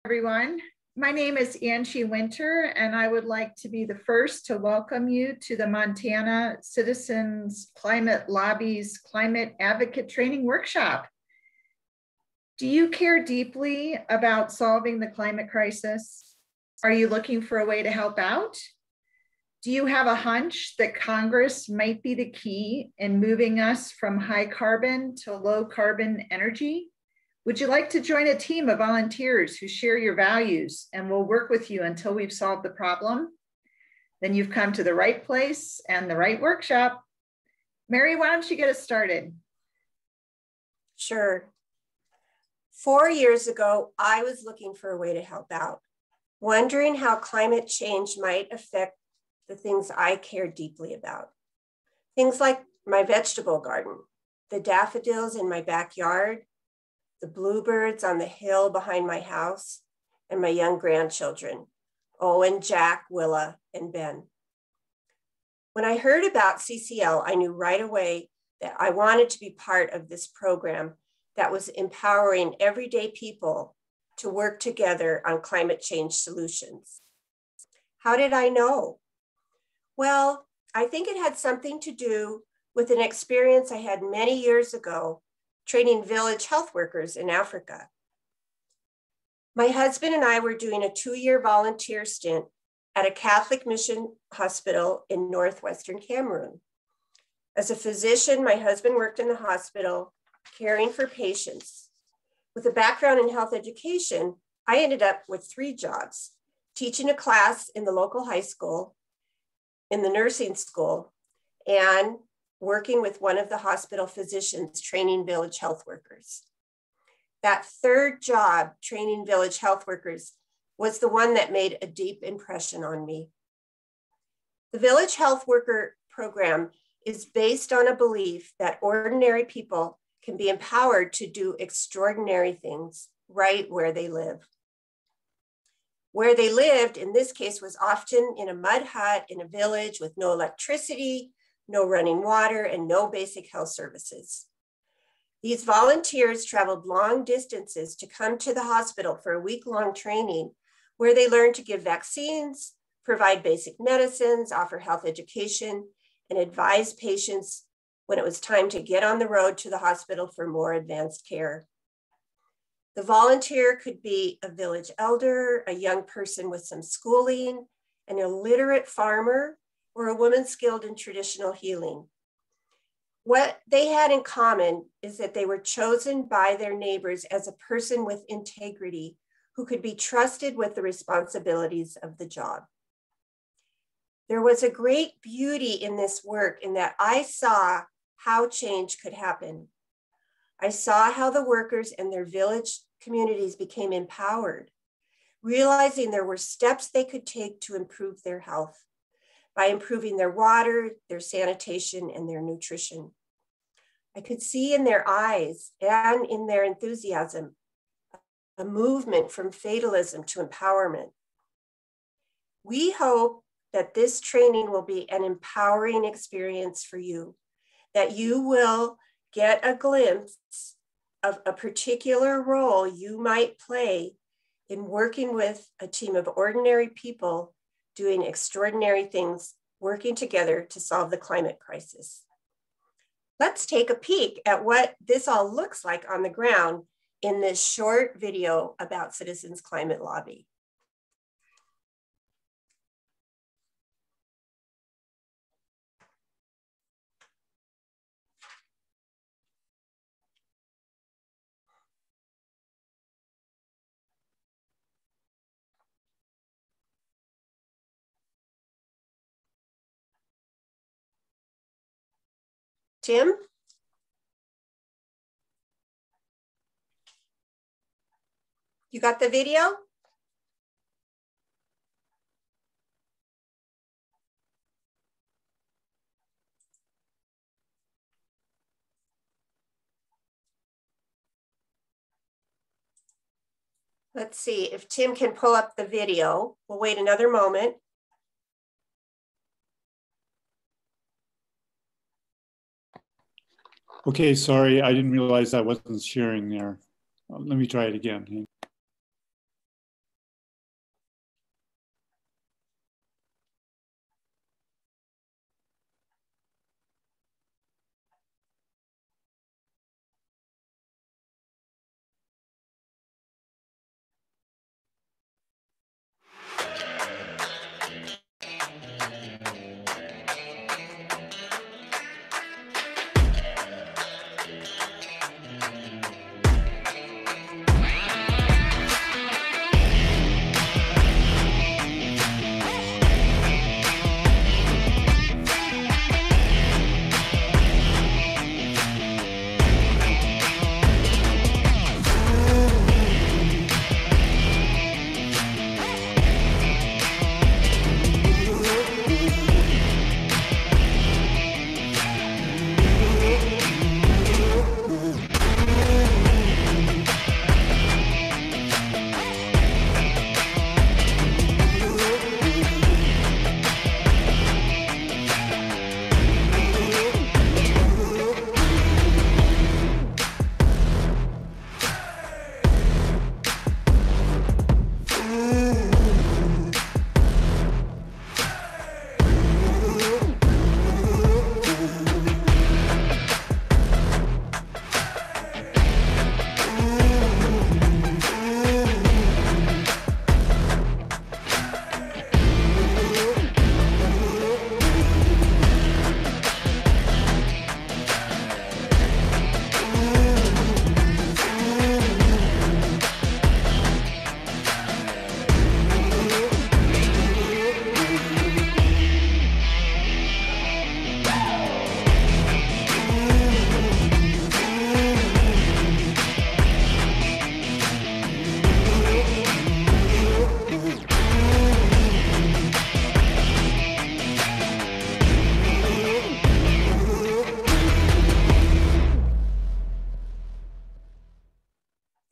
Everyone. My name is Angie Winter, and I would like to be the first to welcome you to the Montana Citizens Climate Lobby's Climate Advocate Training Workshop. Do you care deeply about solving the climate crisis? Are you looking for a way to help out? Do you have a hunch that Congress might be the key in moving us from high carbon to low carbon energy? Would you like to join a team of volunteers who share your values and will work with you until we've solved the problem? Then you've come to the right place and the right workshop. Mary, why don't you get us started? Sure. 4 years ago, I was looking for a way to help out, wondering how climate change might affect the things I care deeply about. Things like my vegetable garden, the daffodils in my backyard, the bluebirds on the hill behind my house, and my young grandchildren, Owen, Jack, Willa, and Ben. When I heard about CCL, I knew right away that I wanted to be part of this program that was empowering everyday people to work together on climate change solutions. How did I know? Well, I think it had something to do with an experience I had many years ago training village health workers in Africa. My husband and I were doing a 2-year volunteer stint at a Catholic mission hospital in northwestern Cameroon. As a physician, my husband worked in the hospital caring for patients. With a background in health education, I ended up with 3 jobs: teaching a class in the local high school, in the nursing school, and working with one of the hospital physicians training village health workers. That 3rd job, training village health workers, was the one that made a deep impression on me. The village health worker program is based on a belief that ordinary people can be empowered to do extraordinary things right where they live. Where they lived, in this case, was often in a mud hut in a village with no electricity, no running water, and no basic health services. These volunteers traveled long distances to come to the hospital for a week-long training where they learned to give vaccines, provide basic medicines, offer health education, and advise patients when it was time to get on the road to the hospital for more advanced care. The volunteer could be a village elder, a young person with some schooling, an illiterate farmer, or a woman skilled in traditional healing. What they had in common is that they were chosen by their neighbors as a person with integrity who could be trusted with the responsibilities of the job. There was a great beauty in this work in that I saw how change could happen. I saw how the workers and their village communities became empowered, realizing there were steps they could take to improve their health by improving their water, their sanitation, and their nutrition. I could see in their eyes and in their enthusiasm a movement from fatalism to empowerment. We hope that this training will be an empowering experience for you, that you will get a glimpse of a particular role you might play in working with a team of ordinary people doing extraordinary things, working together to solve the climate crisis. Let's take a peek at what this all looks like on the ground in this short video about Citizens Climate Lobby. Tim? You got the video? Let's see if Tim can pull up the video. We'll wait another moment. Okay, sorry, I didn't realize I wasn't sharing there. Let me try it again.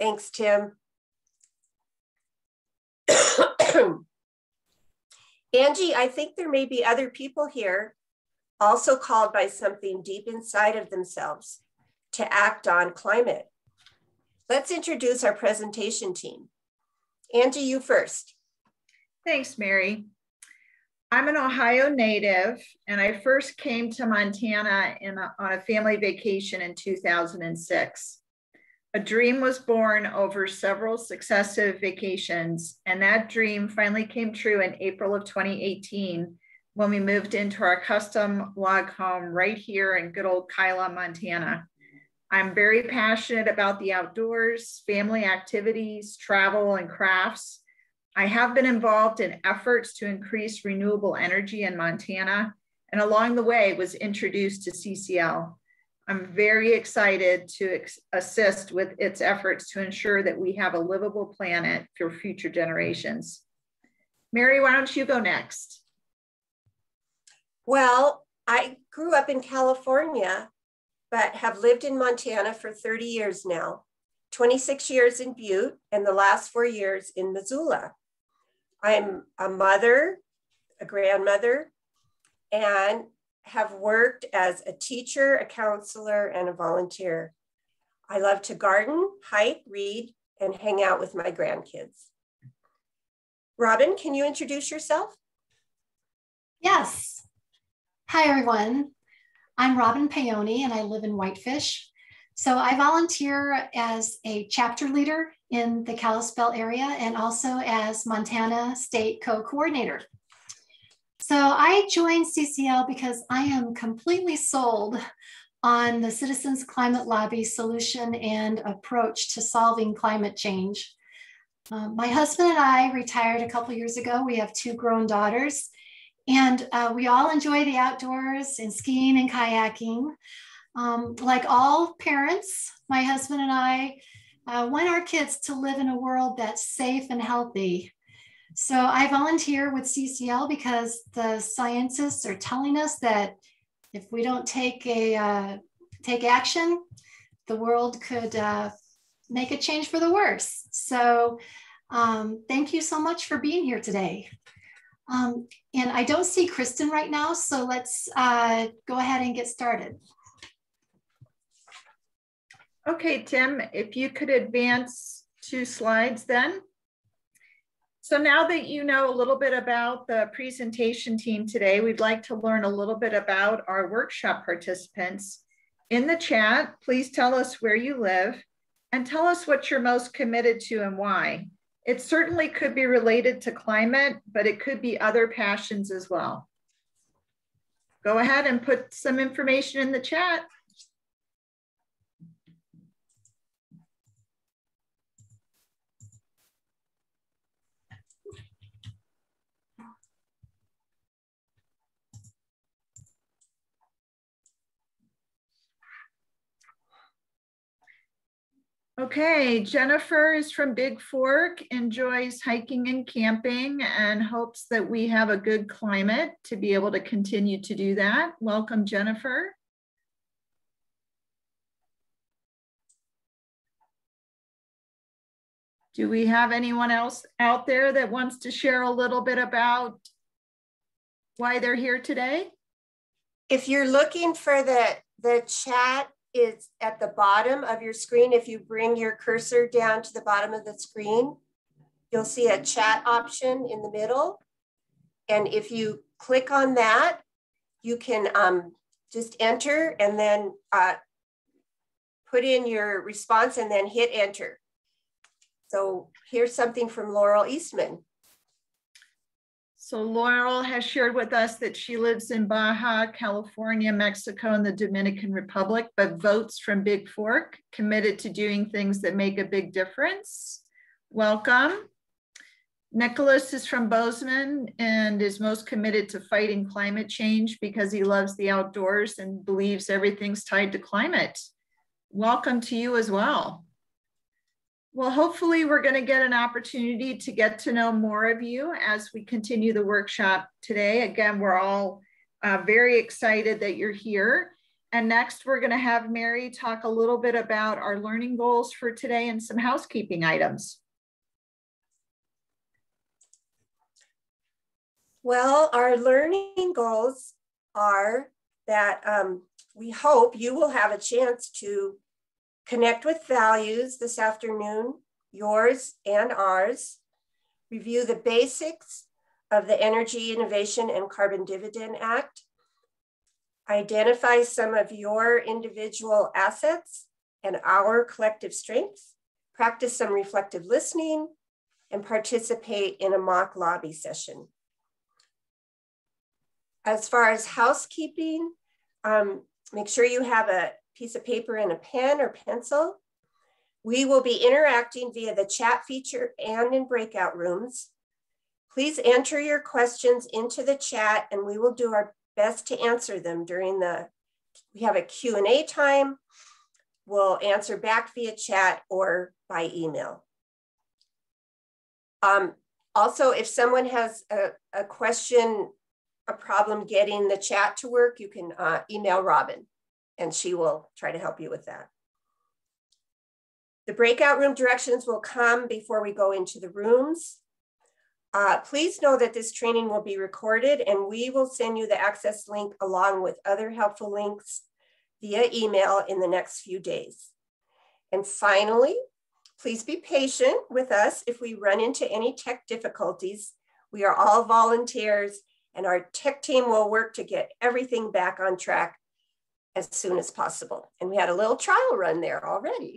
Thanks, Tim. Angie, I think there may be other people here also called by something deep inside of themselves to act on climate. Let's introduce our presentation team. Angie, you first. Thanks, Mary. I'm an Ohio native, and I first came to Montana on a family vacation in 2006. A dream was born over several successive vacations, and that dream finally came true in April of 2018 when we moved into our custom log home right here in good old Kyla, Montana. I'm very passionate about the outdoors, family activities, travel, and crafts. I have been involved in efforts to increase renewable energy in Montana, and along the way was introduced to CCL. I'm very excited to assist with its efforts to ensure that we have a livable planet for future generations. Mary, why don't you go next? Well, I grew up in California, but have lived in Montana for 30 years now, 26 years in Butte, and the last 4 years in Missoula. I'm a mother, a grandmother, and have worked as a teacher, a counselor, and a volunteer. I love to garden, hike, read, and hang out with my grandkids. Robin, can you introduce yourself? Yes. Hi, everyone. I'm Robin Paoni, and I live in Whitefish. So I volunteer as a chapter leader in the Kalispell area and also as Montana State Co-Coordinator. So I joined CCL because I am completely sold on the Citizens Climate Lobby solution and approach to solving climate change. My husband and I retired a couple years ago. We have 2 grown daughters, and we all enjoy the outdoors and skiing and kayaking. Like all parents, my husband and I want our kids to live in a world that's safe and healthy. So I volunteer with CCL because the scientists are telling us that if we don't take action, the world could make a change for the worse. So thank you so much for being here today. And I don't see Kristen right now, so let's go ahead and get started. Okay, Tim, if you could advance 2 slides then. So now that you know a little bit about the presentation team today, we'd like to learn a little bit about our workshop participants. In the chat, please tell us where you live and tell us what you're most committed to and why. It certainly could be related to climate, but it could be other passions as well. Go ahead and put some information in the chat. Okay, Jennifer is from Big Fork, enjoys hiking and camping, and hopes that we have a good climate to be able to continue to do that. Welcome, Jennifer. Do we have anyone else out there that wants to share a little bit about why they're here today? If you're looking for the chat, is at the bottom of your screen. If you bring your cursor down to the bottom of the screen, you'll see a chat option in the middle. And if you click on that, you can just enter and then put in your response and then hit enter. So here's something from Laurel Eastman. So Laurel has shared with us that she lives in Baja, California, Mexico, and the Dominican Republic, but votes from Big Fork, committed to doing things that make a big difference. Welcome. Nicholas is from Bozeman and is most committed to fighting climate change because he loves the outdoors and believes everything's tied to climate. Welcome to you as well. Well, hopefully we're going to get an opportunity to get to know more of you as we continue the workshop today. Again, we're all very excited that you're here. And next, we're going to have Mary talk a little bit about our learning goals for today and some housekeeping items. Well, our learning goals are that we hope you will have a chance to connect with values this afternoon, yours and ours, review the basics of the Energy Innovation and Carbon Dividend Act, identify some of your individual assets and our collective strengths, practice some reflective listening, and participate in a mock lobby session. As far as housekeeping, make sure you have a piece of paper and a pen or pencil. We will be interacting via the chat feature and in breakout rooms. Please enter your questions into the chat and we will do our best to answer them during we have a Q&A time. We'll answer back via chat or by email. Also, if someone has a question, a problem getting the chat to work, you can email Robin and she will try to help you with that. The breakout room directions will come before we go into the rooms. Please know that this training will be recorded and we will send you the access link along with other helpful links via email in the next few days. And finally, please be patient with us if we run into any tech difficulties. We are all volunteers and our tech team will work to get everything back on track as soon as possible. And we had a little trial run there already.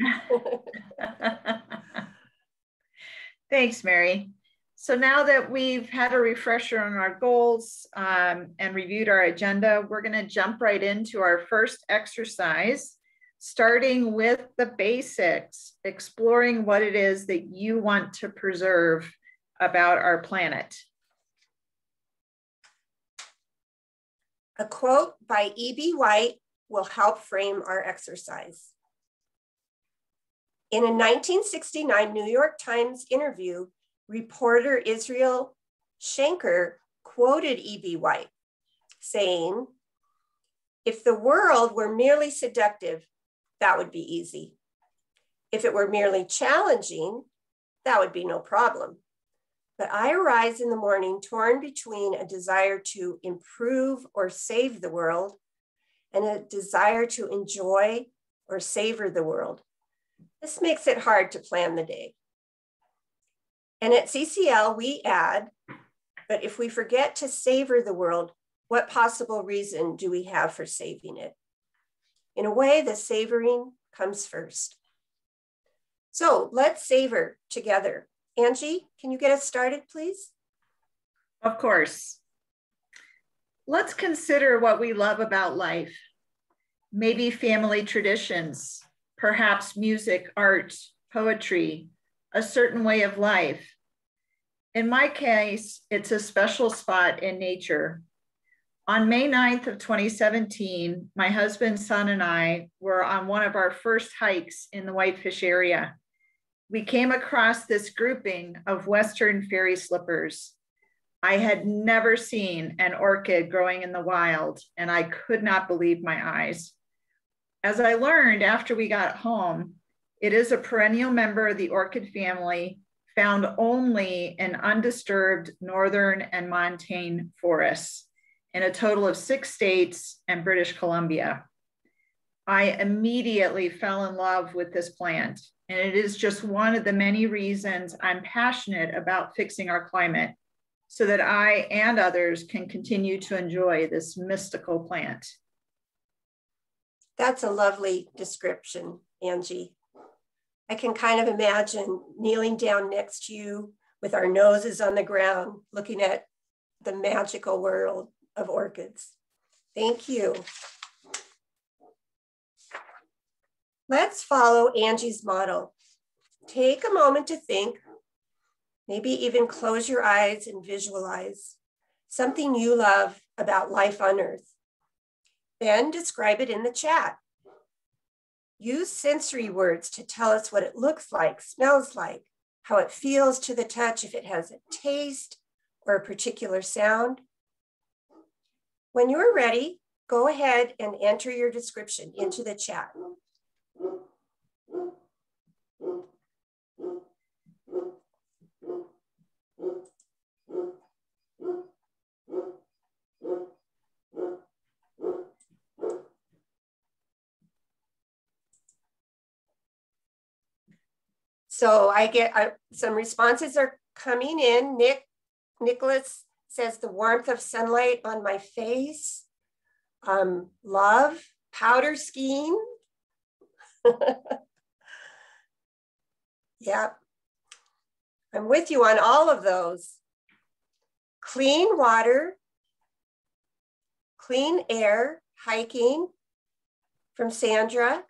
Thanks, Mary. So now that we've had a refresher on our goals and reviewed our agenda, we're going to jump right into our first exercise, starting with the basics, exploring what it is that you want to preserve about our planet. A quote by E.B. White will help frame our exercise. In a 1969 New York Times interview, reporter Israel Shanker quoted E.B. White, saying, "If the world were merely seductive, that would be easy. If it were merely challenging, that would be no problem. But I arise in the morning torn between a desire to improve or save the world and a desire to enjoy or savor the world. This makes it hard to plan the day." And at CCL, we add, but if we forget to savor the world, what possible reason do we have for saving it? In a way, the savoring comes first. So let's savor together. Angie, can you get us started, please? Of course. Let's consider what we love about life. Maybe family traditions, perhaps music, art, poetry, a certain way of life. In my case, it's a special spot in nature. On May 9th of 2017, my husband, son, and I were on one of our first hikes in the Whitefish area. We came across this grouping of Western fairy slippers. I had never seen an orchid growing in the wild, and I could not believe my eyes. As I learned after we got home, it is a perennial member of the orchid family, found only in undisturbed northern and montane forests in a total of 6 states and British Columbia. I immediately fell in love with this plant, and it is just one of the many reasons I'm passionate about fixing our climate so that I and others can continue to enjoy this mystical plant. That's a lovely description, Angie. I can kind of imagine kneeling down next to you with our noses on the ground, looking at the magical world of orchids. Thank you. Let's follow Angie's model. Take a moment to think, maybe even close your eyes and visualize something you love about life on Earth. Then describe it in the chat. Use sensory words to tell us what it looks like, smells like, how it feels to the touch, if it has a taste or a particular sound. When you're ready, go ahead and enter your description into the chat. So I get some responses are coming in. Nicholas says the warmth of sunlight on my face. Love, powder skiing. Yeah, I'm with you on all of those. Clean water, clean air, hiking from Sandra.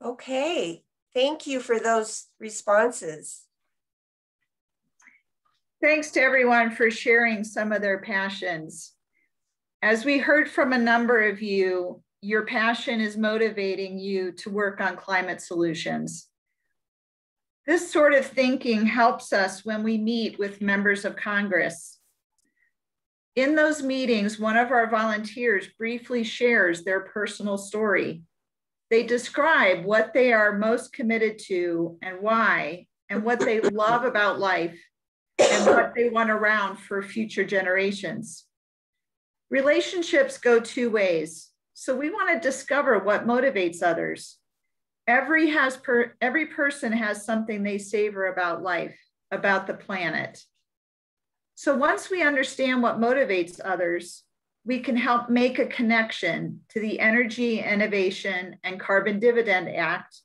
Okay, thank you for those responses. Thanks to everyone for sharing some of their passions. As we heard from a number of you, your passion is motivating you to work on climate solutions. This sort of thinking helps us when we meet with members of Congress. In those meetings, one of our volunteers briefly shares their personal story. They describe what they are most committed to and why, and what they love about life, and what they want around for future generations. Relationships go two ways, so we want to discover what motivates others. Every person has something they savor about life, about the planet. So once we understand what motivates others, we can help make a connection to the Energy Innovation and Carbon Dividend Act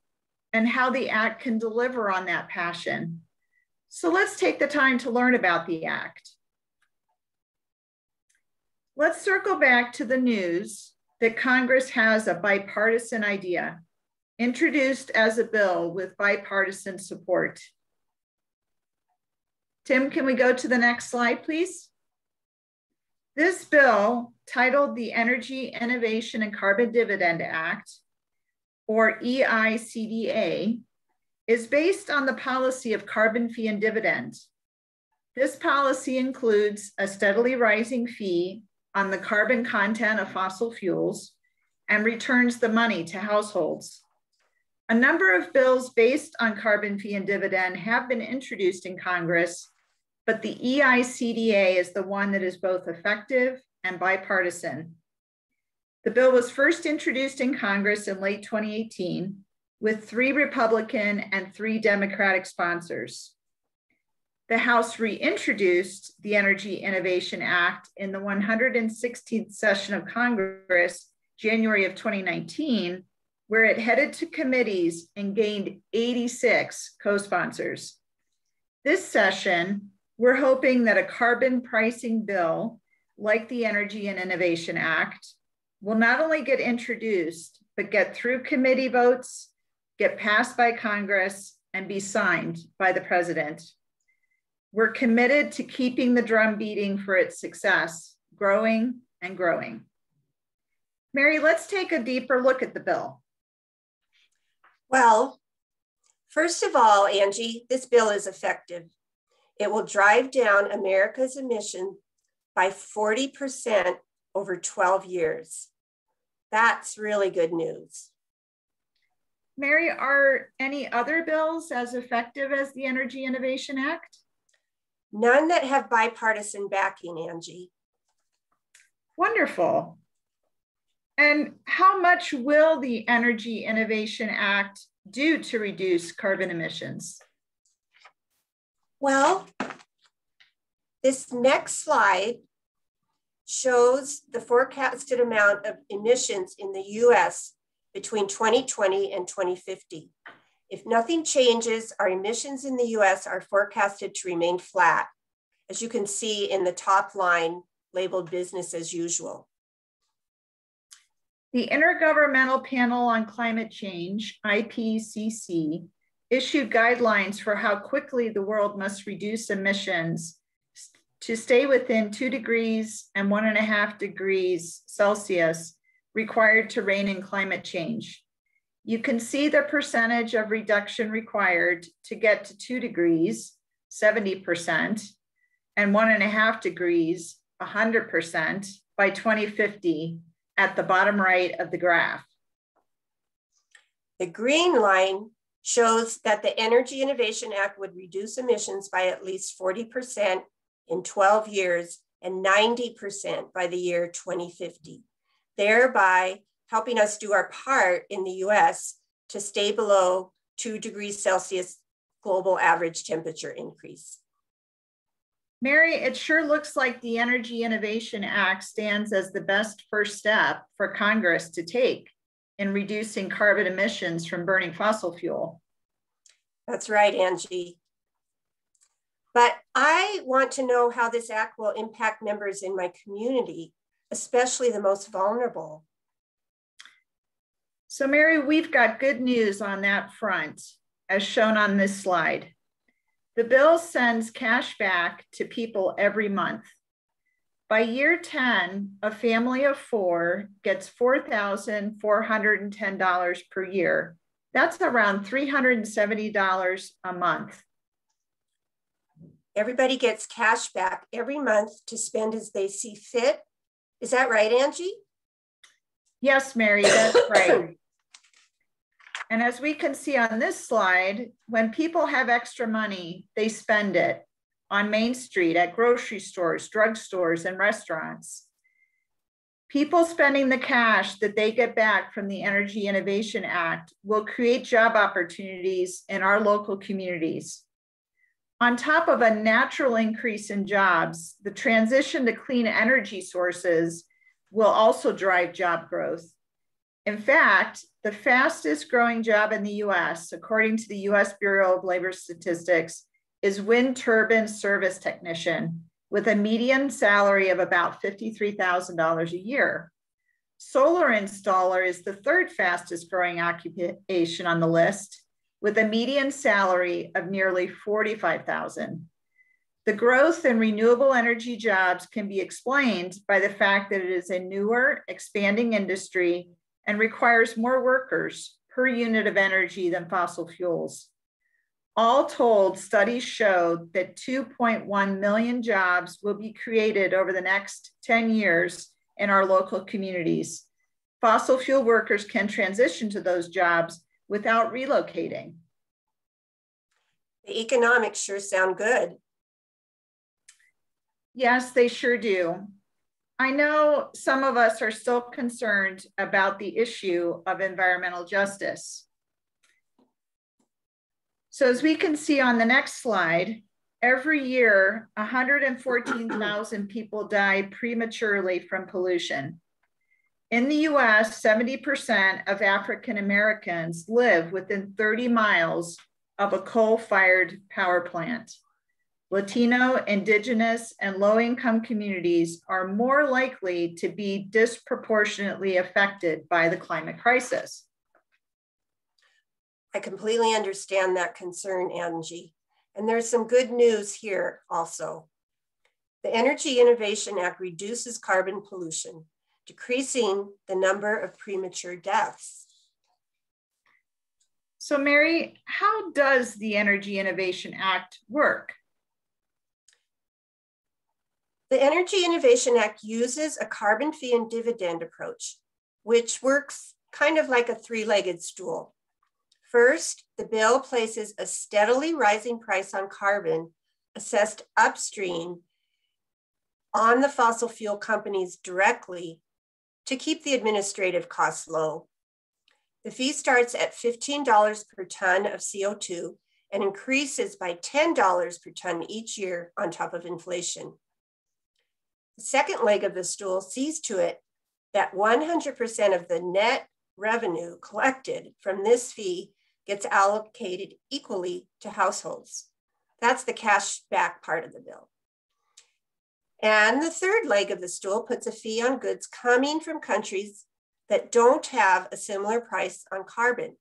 and how the Act can deliver on that passion. So let's take the time to learn about the Act. Let's circle back to the news that Congress has a bipartisan idea, introduced as a bill with bipartisan support. Tim, can we go to the next slide, please? This bill, titled the Energy Innovation and Carbon Dividend Act, or EICDA, is based on the policy of carbon fee and dividend. This policy includes a steadily rising fee on the carbon content of fossil fuels and returns the money to households. A number of bills based on carbon fee and dividend have been introduced in Congress, but the EICDA is the one that is both effective and bipartisan. The bill was first introduced in Congress in late 2018 with 3 Republican and 3 Democratic sponsors. The House reintroduced the Energy Innovation Act in the 116th session of Congress, January of 2019, where it headed to committees and gained 86 co-sponsors. This session, we're hoping that a carbon pricing bill, like the Energy and Innovation Act, will not only get introduced, but get through committee votes, get passed by Congress, and be signed by the president. We're committed to keeping the drum beating for its success, growing and growing. Mary, let's take a deeper look at the bill. Well, first of all, Angie, this bill is effective. It will drive down America's emission by 40% over 12 years. That's really good news. Mary, are any other bills as effective as the Energy Innovation Act? None that have bipartisan backing, Angie. Wonderful. And how much will the Energy Innovation Act do to reduce carbon emissions? Well, this next slide shows the forecasted amount of emissions in the US between 2020 and 2050. If nothing changes, our emissions in the US are forecasted to remain flat, as you can see in the top line labeled business as usual. The Intergovernmental Panel on Climate Change, IPCC, issued guidelines for how quickly the world must reduce emissions to stay within 2 degrees and 1.5 degrees Celsius required to rein in climate change. You can see the percentage of reduction required to get to 2 degrees, 70%, and 1.5 degrees, 100% by 2050 at the bottom right of the graph. The green line shows that the Energy Innovation Act would reduce emissions by at least 40% in 12 years and 90% by the year 2050, thereby helping us do our part in the US to stay below 2 degrees Celsius global average temperature increase. Mary, it sure looks like the Energy Innovation Act stands as the best first step for Congress to take in reducing carbon emissions from burning fossil fuel. That's right, Angie. But I want to know how this act will impact members in my community, especially the most vulnerable. So Mary, we've got good news on that front, as shown on this slide. The bill sends cash back to people every month. By year 10, a family of 4 gets $4,410 per year. That's around $370 a month. Everybody gets cash back every month to spend as they see fit. Is that right, Angie? Yes, Mary, that's right. And as we can see on this slide, when people have extra money, they spend it on Main Street, at grocery stores, drugstores, and restaurants. People spending the cash that they get back from the Energy Innovation Act will create job opportunities in our local communities. On top of a natural increase in jobs, the transition to clean energy sources will also drive job growth. In fact, the fastest growing job in the US, according to the US Bureau of Labor Statistics, is wind turbine service technician with a median salary of about $53,000 a year. Solar installer is the third fastest growing occupation on the list, with a median salary of nearly $45,000. The growth in renewable energy jobs can be explained by the fact that it is a newer, expanding industry and requires more workers per unit of energy than fossil fuels. All told, studies show that 2.1 million jobs will be created over the next 10 years in our local communities. Fossil fuel workers can transition to those jobs without relocating. The economics sure sound good. Yes, they sure do. I know some of us are still concerned about the issue of environmental justice. So as we can see on the next slide, every year, 114,000 people die prematurely from pollution. In the US, 70% of African Americans live within 30 miles of a coal-fired power plant. Latino, Indigenous, and low-income communities are more likely to be disproportionately affected by the climate crisis. I completely understand that concern, Angie. And there's some good news here also. The Energy Innovation Act reduces carbon pollution, decreasing the number of premature deaths. So Mary, how does the Energy Innovation Act work? The Energy Innovation Act uses a carbon fee and dividend approach, which works kind of like a three-legged stool. First, the bill places a steadily rising price on carbon assessed upstream on the fossil fuel companies directly to keep the administrative costs low. The fee starts at $15 per ton of CO2 and increases by $10 per ton each year on top of inflation. The second leg of the stool sees to it that 100% of the net revenue collected from this fee gets allocated equally to households. That's the cash back part of the bill. And the third leg of the stool puts a fee on goods coming from countries that don't have a similar price on carbon.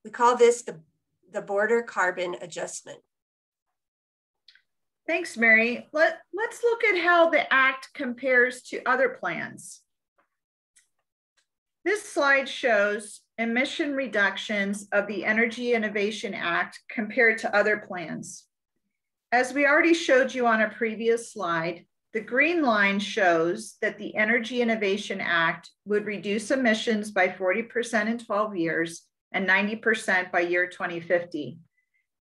We call this the border carbon adjustment. Thanks, Mary. Let's look at how the Act compares to other plans. This slide shows emission reductions of the Energy Innovation Act compared to other plans. As we already showed you on a previous slide, the green line shows that the Energy Innovation Act would reduce emissions by 40% in 12 years and 90% by year 2050.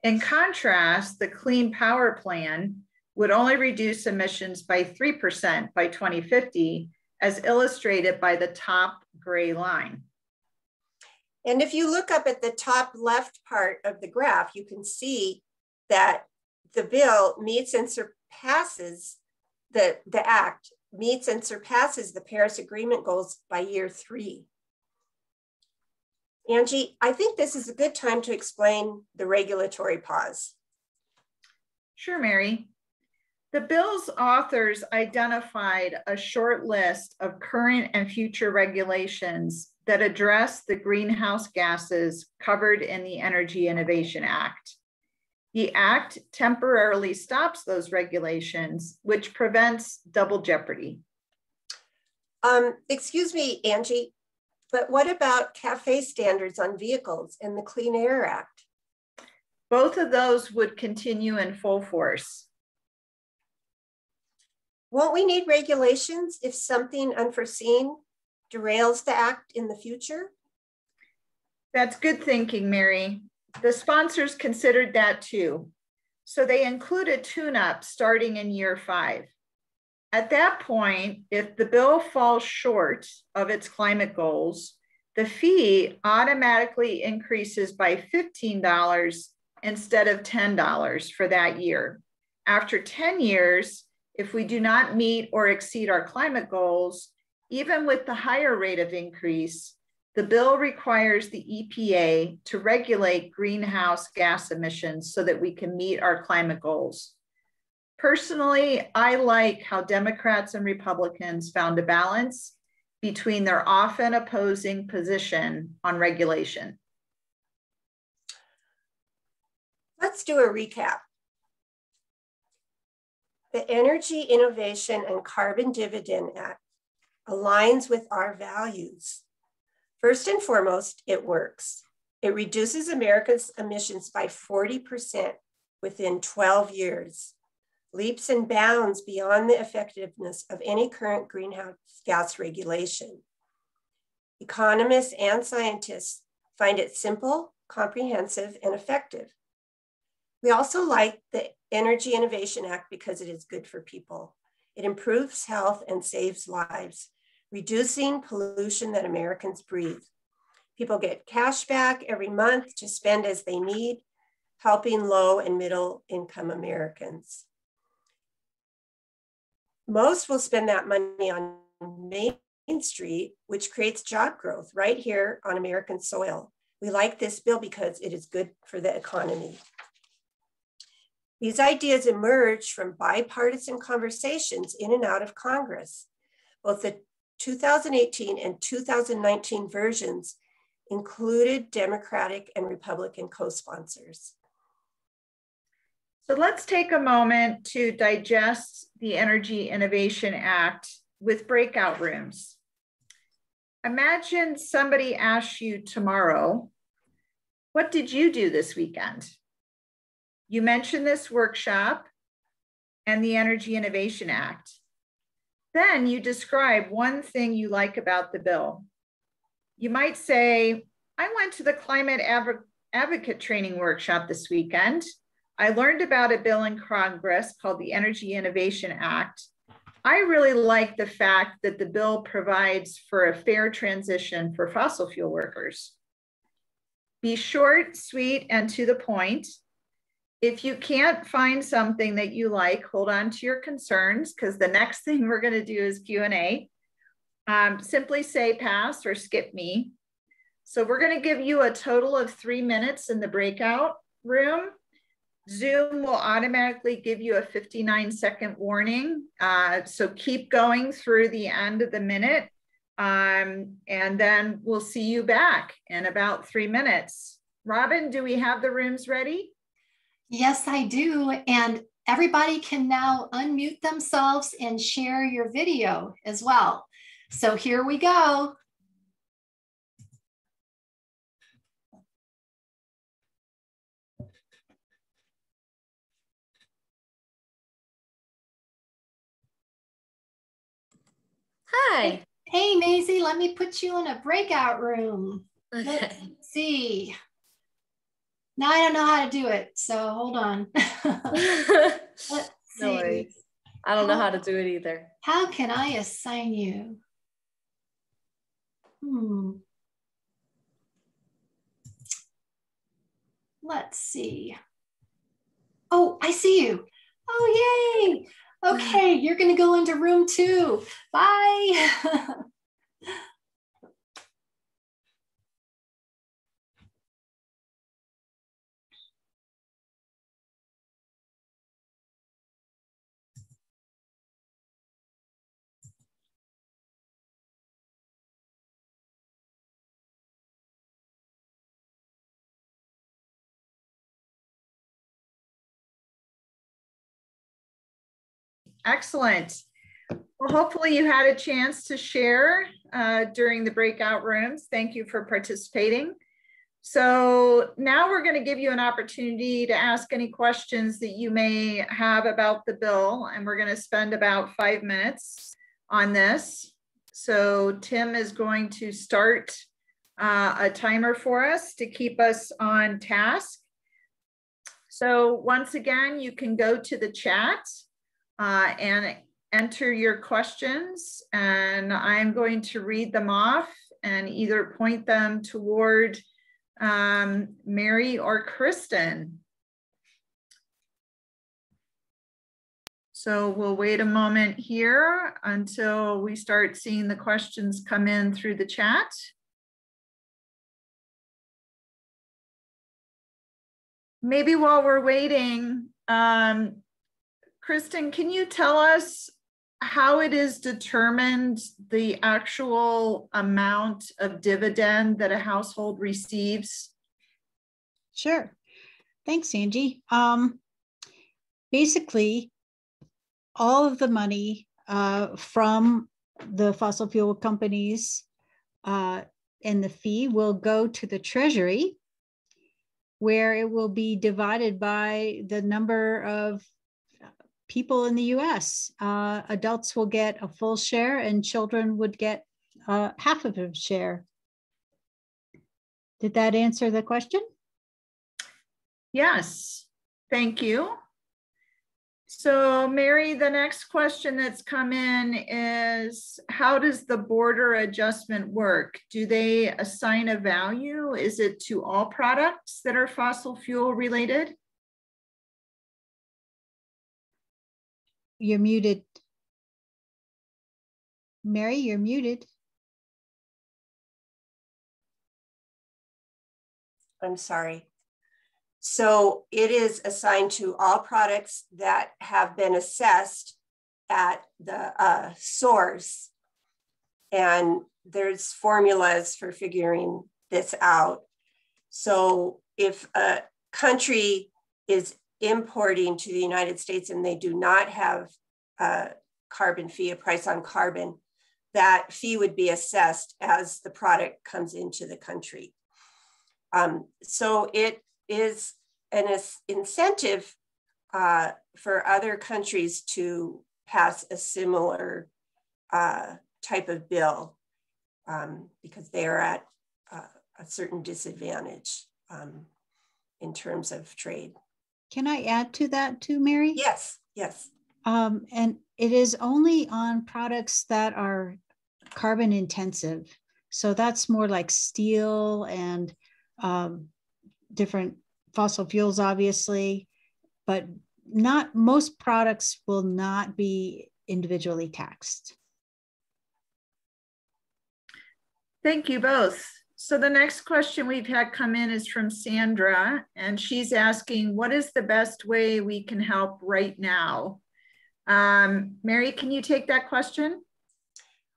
In contrast, the Clean Power Plan would only reduce emissions by 3% by 2050, as illustrated by the top gray line. And if you look up at the top left part of the graph, you can see that the bill meets and surpasses, the act meets and surpasses the Paris Agreement goals by year 3. Angie, I think this is a good time to explain the regulatory pause. Sure, Mary. The bill's authors identified a short list of current and future regulations that address the greenhouse gases covered in the Energy Innovation Act. The Act temporarily stops those regulations, which prevents double jeopardy. Excuse me, Angie, but what about CAFE standards on vehicles and the Clean Air Act? Both of those would continue in full force. Won't we need regulations if something unforeseen derails the act in the future? That's good thinking, Mary. The sponsors considered that too. So they included tune-up starting in year 5. At that point, if the bill falls short of its climate goals, the fee automatically increases by $15 instead of $10 for that year. After 10 years, if we do not meet or exceed our climate goals, even with the higher rate of increase, the bill requires the EPA to regulate greenhouse gas emissions so that we can meet our climate goals. Personally, I like how Democrats and Republicans found a balance between their often opposing position on regulation. Let's do a recap. The Energy Innovation and Carbon Dividend Act aligns with our values. First and foremost, it works. It reduces America's emissions by 40% within 12 years, leaps and bounds beyond the effectiveness of any current greenhouse gas regulation. Economists and scientists find it simple, comprehensive, and effective. We also like the Energy Innovation Act because it is good for people. It improves health and saves lives, reducing pollution that Americans breathe. People get cash back every month to spend as they need, helping low and middle income Americans. Most will spend that money on Main Street, which creates job growth right here on American soil. We like this bill because it is good for the economy. These ideas emerged from bipartisan conversations in and out of Congress. Both the 2018 and 2019 versions included Democratic and Republican co-sponsors. So let's take a moment to digest the Energy Innovation Act with breakout rooms. Imagine somebody asks you tomorrow, what did you do this weekend? You mentioned this workshop and the Energy Innovation Act. Then you describe one thing you like about the bill. You might say, I went to the climate advocate training workshop this weekend. I learned about a bill in Congress called the Energy Innovation Act. I really like the fact that the bill provides for a fair transition for fossil fuel workers. Be short, sweet, and to the point. If you can't find something that you like, hold on to your concerns because the next thing we're going to do is Q&A. Simply say pass or skip me. So we're going to give you a total of 3 minutes in the breakout room. Zoom will automatically give you a 59-second warning. So keep going through the end of the minute. And then we'll see you back in about 3 minutes. Robin, do we have the rooms ready? Yes, I do. And everybody can now unmute themselves and share your video as well. So here we go. Hi. Hey, Maisie, let me put you in a breakout room. Okay. Let's see. Now I don't know how to do it, so hold on. Let's see. No worries. I don't know how to do it either. How can I assign you? Let's see. Oh, I see you. Oh, yay. Okay, you're going to go into room 2. Bye. Excellent. Well, hopefully you had a chance to share during the breakout rooms. Thank you for participating. So now we're going to give you an opportunity to ask any questions that you may have about the bill, and we're going to spend about 5 minutes on this. So Tim is going to start a timer for us to keep us on task. So once again, you can go to the chat and enter your questions, and I'm going to read them off and either point them toward Mary or Kristen. So we'll wait a moment here until we start seeing the questions come in through the chat. Maybe while we're waiting, Kristen, can you tell us how it is determined the actual amount of dividend that a household receives? Sure. Thanks, Angie. Basically, all of the money from the fossil fuel companies and the fee will go to the Treasury, where it will be divided by the number of people in the US. Adults will get a full share and children would get half of a share. Did that answer the question? Yes, thank you. So Mary, the next question that's come in is, how does the border adjustment work? Do they assign a value? Is it to all products that are fossil fuel related? You're muted. Mary, you're muted. I'm sorry. So it is assigned to all products that have been assessed at the source. And there's formulas for figuring this out. So if a country is importing to the United States and they do not have a carbon fee, a price on carbon, that fee would be assessed as the product comes into the country. So it is an incentive for other countries to pass a similar type of bill because they are at a certain disadvantage in terms of trade. Can I add to that too, Mary? Yes, yes. And it is only on products that are carbon intensive. So that's more like steel and different fossil fuels, obviously, but not most products will not be individually taxed. Thank you both. So the next question we've had come in is from Sandra, and she's asking, what is the best way we can help right now? Mary, can you take that question?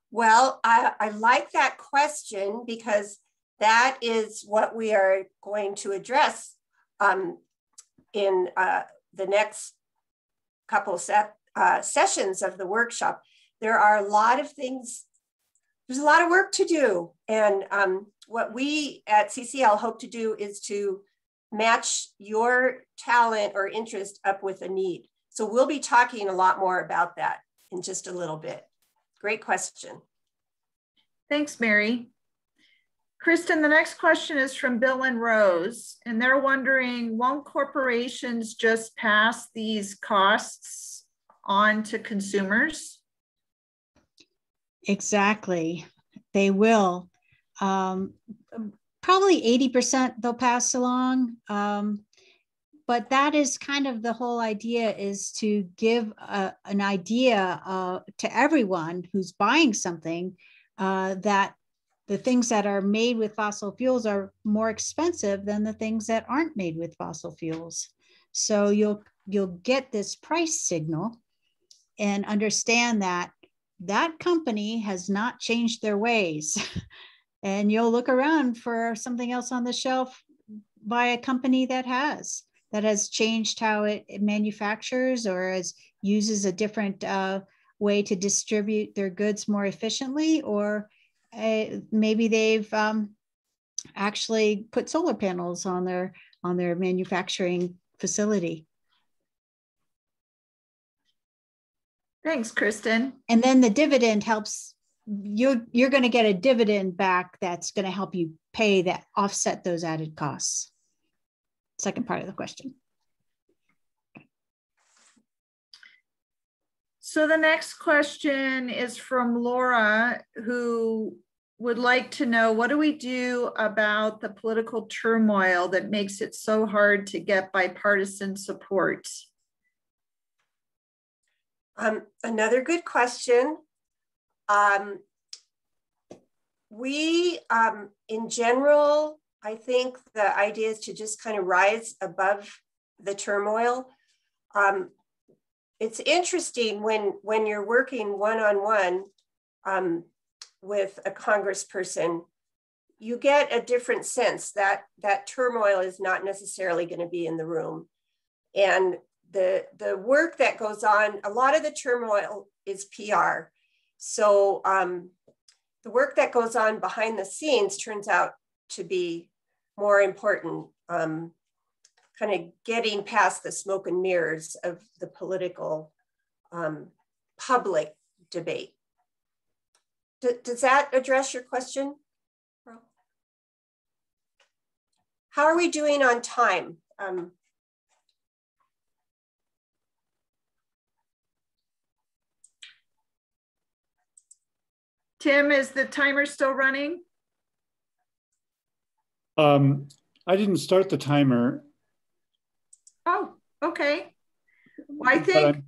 Well, I like that question because that is what we are going to address in the next couple sessions of the workshop. There are a lot of things, there's a lot of work to do. And what we at CCL hope to do is to match your talent or interest up with a need. So we'll be talking a lot more about that in just a little bit. Great question. Thanks, Mary. Kristen, the next question is from Bill and Rose, and they're wondering, won't corporations just pass these costs on to consumers? Exactly, they will. Probably 80% they'll pass along. But that is kind of the whole idea, is to give an idea to everyone who's buying something that the things that are made with fossil fuels are more expensive than the things that aren't made with fossil fuels. So you'll get this price signal and understand that that company has not changed their ways. And you'll look around for something else on the shelf by a company that has changed how it manufactures or uses a different way to distribute their goods more efficiently, or maybe they've actually put solar panels on their manufacturing facility. Thanks, Kristen. And then the dividend helps. You're going to get a dividend back that's going to help you pay that, offset those added costs. Second part of the question. So the next question is from Laura, who would like to know, what do we do about the political turmoil that makes it so hard to get bipartisan support? Another good question. In general, I think the idea is to just kind of rise above the turmoil. It's interesting when you're working one-on-one with a congressperson, you get a different sense that that turmoil is not necessarily going to be in the room. And the work that goes on, a lot of the turmoil is PR. So the work that goes on behind the scenes turns out to be more important, kind of getting past the smoke and mirrors of the political public debate. Does that address your question? How are we doing on time? Tim, is the timer still running? I didn't start the timer. Oh, okay. Well, I think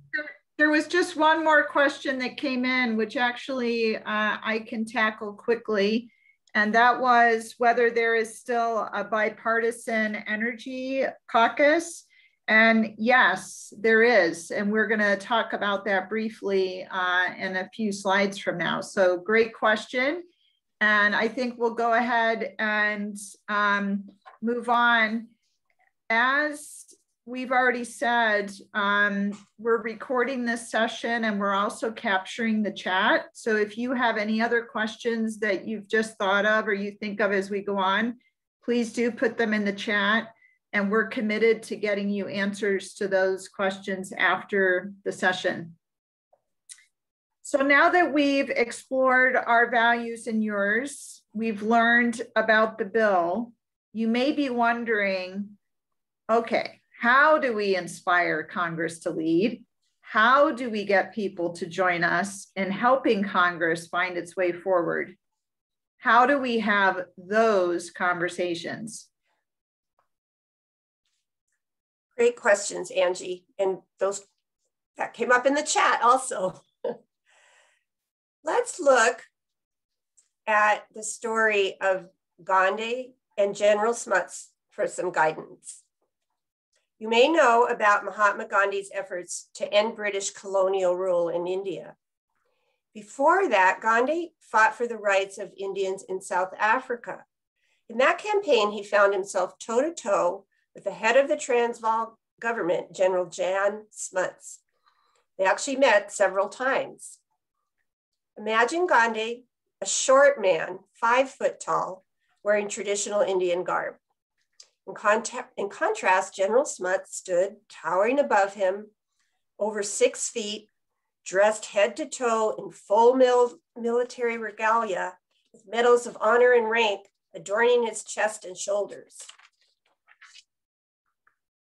there was just one more question that came in, which actually I can tackle quickly. And that was whether there is still a bipartisan energy caucus. And yes, there is. And we're going to talk about that briefly in a few slides from now. So great question. And I think we'll go ahead and move on. As we've already said, we're recording this session and we're also capturing the chat. So if you have any other questions that you've just thought of or you think of as we go on, please do put them in the chat. And we're committed to getting you answers to those questions after the session. So now that we've explored our values and yours, we've learned about the bill, you may be wondering, okay, how do we inspire Congress to lead? How do we get people to join us in helping Congress find its way forward? How do we have those conversations? Great questions, Angie. And those that came up in the chat also. Let's look at the story of Gandhi and General Smuts for some guidance. You may know about Mahatma Gandhi's efforts to end British colonial rule in India. Before that, Gandhi fought for the rights of Indians in South Africa. In that campaign, he found himself toe-to-toe with the head of the Transvaal government, General Jan Smuts. They actually met several times. Imagine Gandhi, a short man, 5 foot tall, wearing traditional Indian garb. In contrast, General Smuts stood towering above him, over 6 feet, dressed head to toe in full military regalia with medals of honor and rank adorning his chest and shoulders.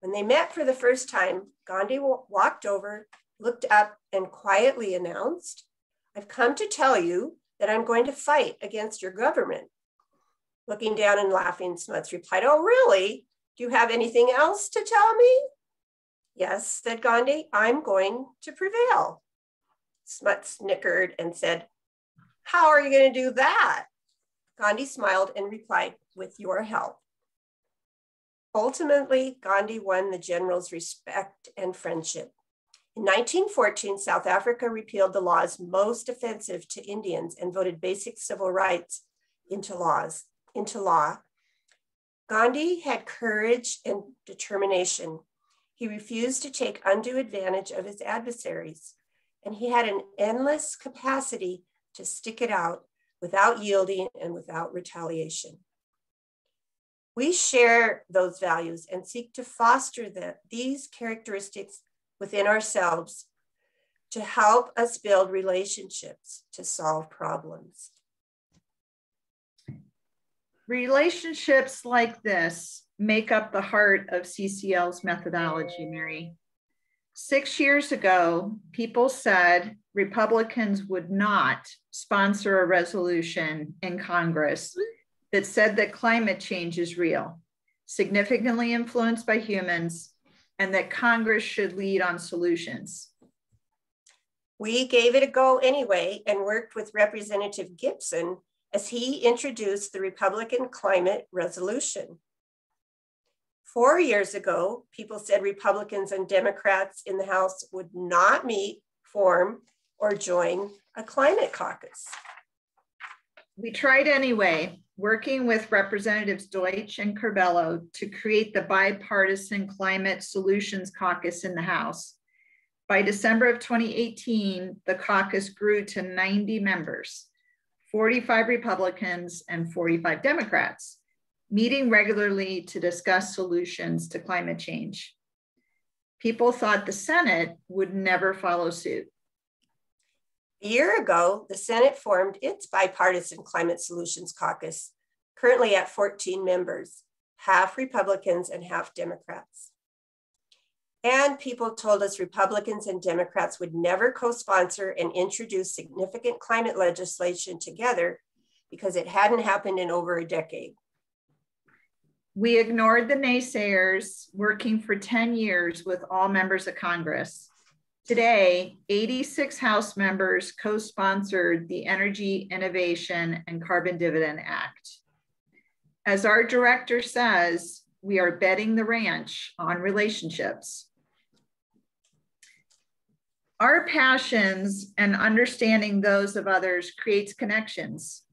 When they met for the first time, Gandhi walked over, looked up, and quietly announced, "I've come to tell you that I'm going to fight against your government." Looking down and laughing, Smuts replied, "Oh, really? Do you have anything else to tell me?" "Yes," said Gandhi, "I'm going to prevail." Smuts snickered and said, "How are you going to do that?" Gandhi smiled and replied, "With your help." Ultimately, Gandhi won the general's respect and friendship. In 1914, South Africa repealed the laws most offensive to Indians and voted basic civil rights into law. Gandhi had courage and determination. He refused to take undue advantage of his adversaries, and he had an endless capacity to stick it out without yielding and without retaliation. We share those values and seek to foster these characteristics within ourselves to help us build relationships to solve problems. Relationships like this make up the heart of CCL's methodology, Mary. 6 years ago, people said Republicans would not sponsor a resolution in Congress that said that climate change is real, significantly influenced by humans, and that Congress should lead on solutions. We gave it a go anyway and worked with Representative Gibson as he introduced the Republican Climate Resolution. 4 years ago, people said Republicans and Democrats in the House would not meet, form, or join a climate caucus. We tried anyway, working with Representatives Deutsch and Curbelo to create the Bipartisan Climate Solutions Caucus in the House. By December of 2018, the caucus grew to 90 members, 45 Republicans and 45 Democrats, meeting regularly to discuss solutions to climate change. People thought the Senate would never follow suit. A year ago, the Senate formed its Bipartisan Climate Solutions Caucus, currently at 14 members, half Republicans and half Democrats. And people told us Republicans and Democrats would never co-sponsor and introduce significant climate legislation together because it hadn't happened in over a decade. We ignored the naysayers, working for 10 years with all members of Congress. Today, 86 House members co-sponsored the Energy Innovation and Carbon Dividend Act. As our director says, we are betting the ranch on relationships. Our passions and understanding those of others creates connections.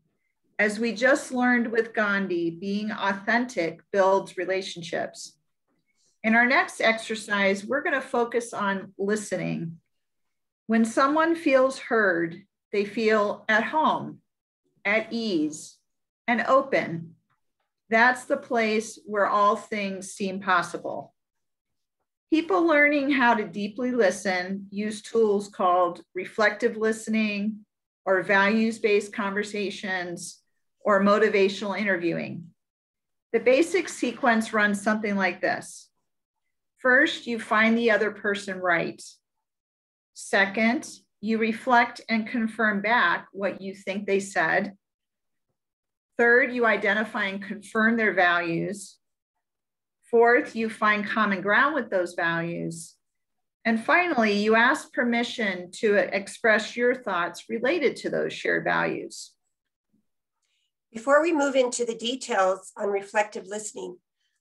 As we just learned with Gandhi, being authentic builds relationships. In our next exercise, we're going to focus on listening. When someone feels heard, they feel at home, at ease, and open. That's the place where all things seem possible. People learning how to deeply listen use tools called reflective listening, or values-based conversations, or motivational interviewing. The basic sequence runs something like this. First, you find the other person right. Second, you reflect and confirm back what you think they said. Third, you identify and confirm their values. Fourth, you find common ground with those values. And finally, you ask permission to express your thoughts related to those shared values. Before we move into the details on reflective listening,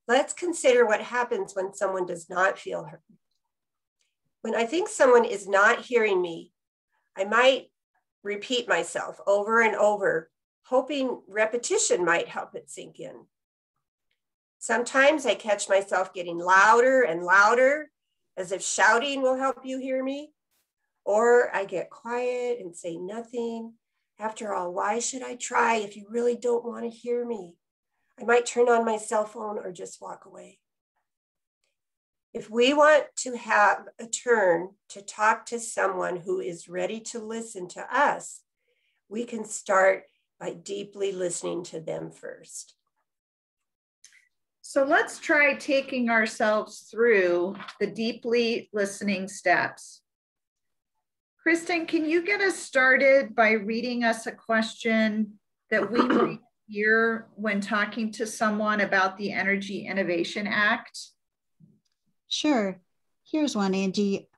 let's consider what happens when someone does not feel heard. When I think someone is not hearing me, I might repeat myself over and over, hoping repetition might help it sink in. Sometimes I catch myself getting louder and louder, as if shouting will help you hear me, or I get quiet and say nothing. After all, why should I try if you really don't want to hear me? I might turn on my cell phone or just walk away. If we want to have a turn to talk to someone who is ready to listen to us, we can start by deeply listening to them first. So let's try taking ourselves through the deeply listening steps. Kristen, can you get us started by reading us a question that we might hear when talking to someone about the Energy Innovation Act? Sure. Here's one, Angie.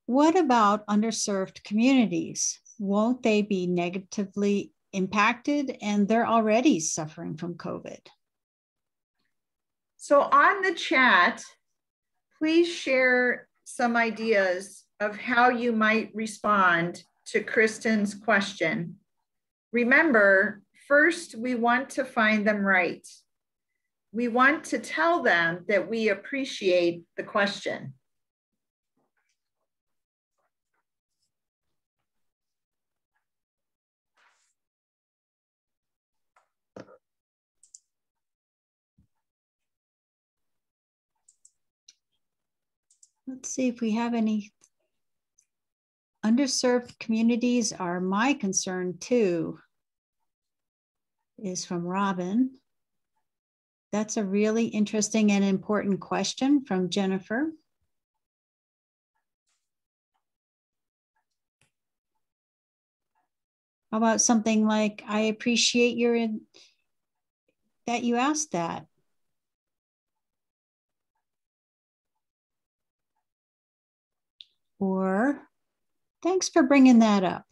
What about underserved communities? Won't they be negatively impacted? And they're already suffering from COVID. So on the chat, please share some ideas of how you might respond to Kristen's question. Remember, first, we want to find them right. We want to tell them that we appreciate the question. Let's see if we have any. Underserved communities are my concern too, is from Robin. That's a really interesting and important question from Jennifer. How about something like, I appreciate that you asked that. Or, thanks for bringing that up.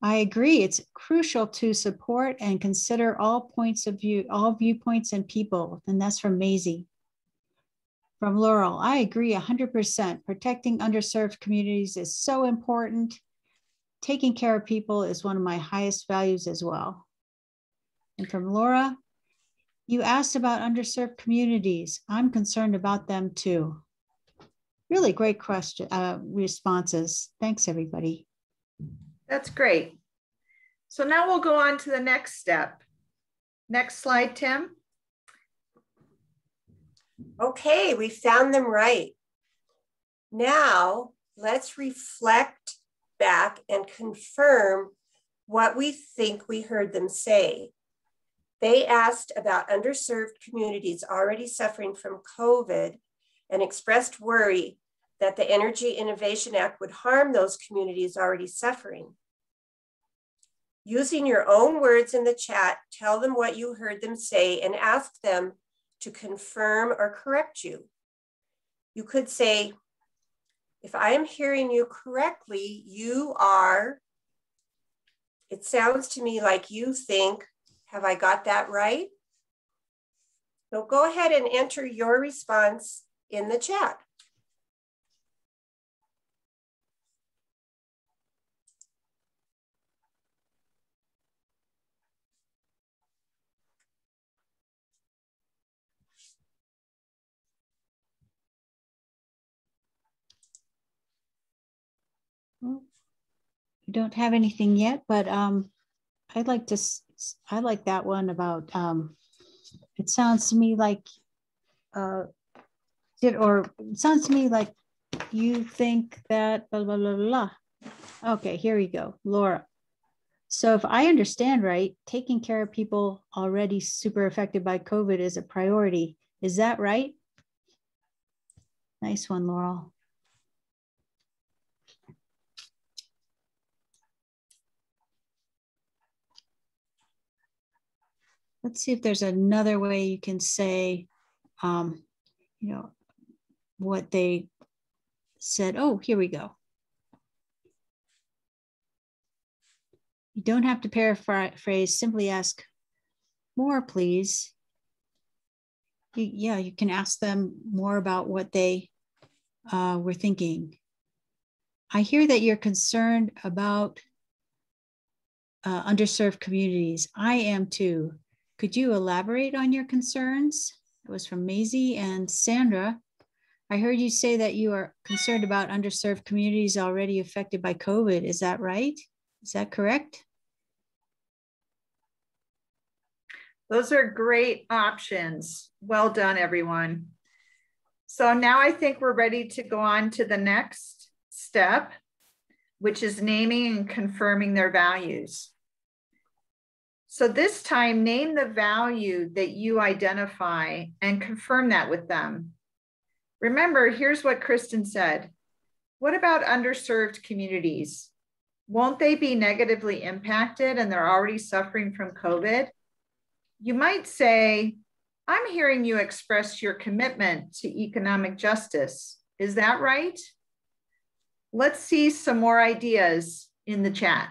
I agree. It's crucial to support and consider all points of view, all viewpoints and people. And that's from Maisie. From Laurel, I agree 100%. Protecting underserved communities is so important. Taking care of people is one of my highest values as well. And from Laura, you asked about underserved communities. I'm concerned about them too. Really great question, responses. Thanks, everybody. That's great. So now we'll go on to the next step. Next slide, Tim. Okay, we found them right. Now let's reflect back and confirm what we think we heard them say. They asked about underserved communities already suffering from COVID and expressed worry that the Energy Innovation Act would harm those communities already suffering. Using your own words in the chat, tell them what you heard them say and ask them to confirm or correct you. You could say, if I am hearing you correctly, you are, it sounds to me like you think, have I got that right? So go ahead and enter your response in the chat. We don't have anything yet, but I like that one about, it sounds to me like, it sounds to me like you think that blah, blah, blah, blah. Okay, here we go, Laura. So if I understand right, taking care of people already super affected by COVID is a priority. Is that right? Nice one, Laurel. Let's see if there's another way you can say, what they said. Oh, here we go. You don't have to paraphrase, simply ask more, please. You can ask them more about what they were thinking. I hear that you're concerned about underserved communities. I am too. Could you elaborate on your concerns? It was from Maisie and Sandra. I heard you say that you are concerned about underserved communities already affected by COVID. Is that right? Is that correct? Those are great options. Well done, everyone. So now I think we're ready to go on to the next step, which is naming and confirming their values. So this time, name the value that you identify and confirm that with them. Remember, here's what Kristen said. What about underserved communities? Won't they be negatively impacted and they're already suffering from COVID? You might say, I'm hearing you express your commitment to economic justice. Is that right? Let's see some more ideas in the chat.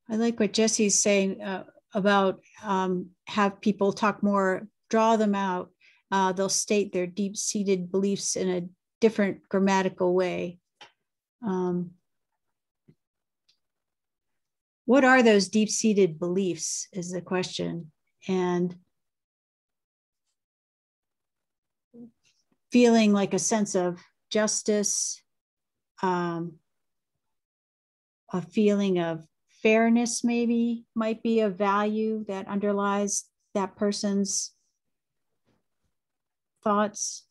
I like what Jesse's saying about have people talk more, draw them out. They'll state their deep-seated beliefs in a different grammatical way. What are those deep-seated beliefs is the question. And feeling like a sense of justice, a feeling of fairness maybe might be a value that underlies that person's thoughts.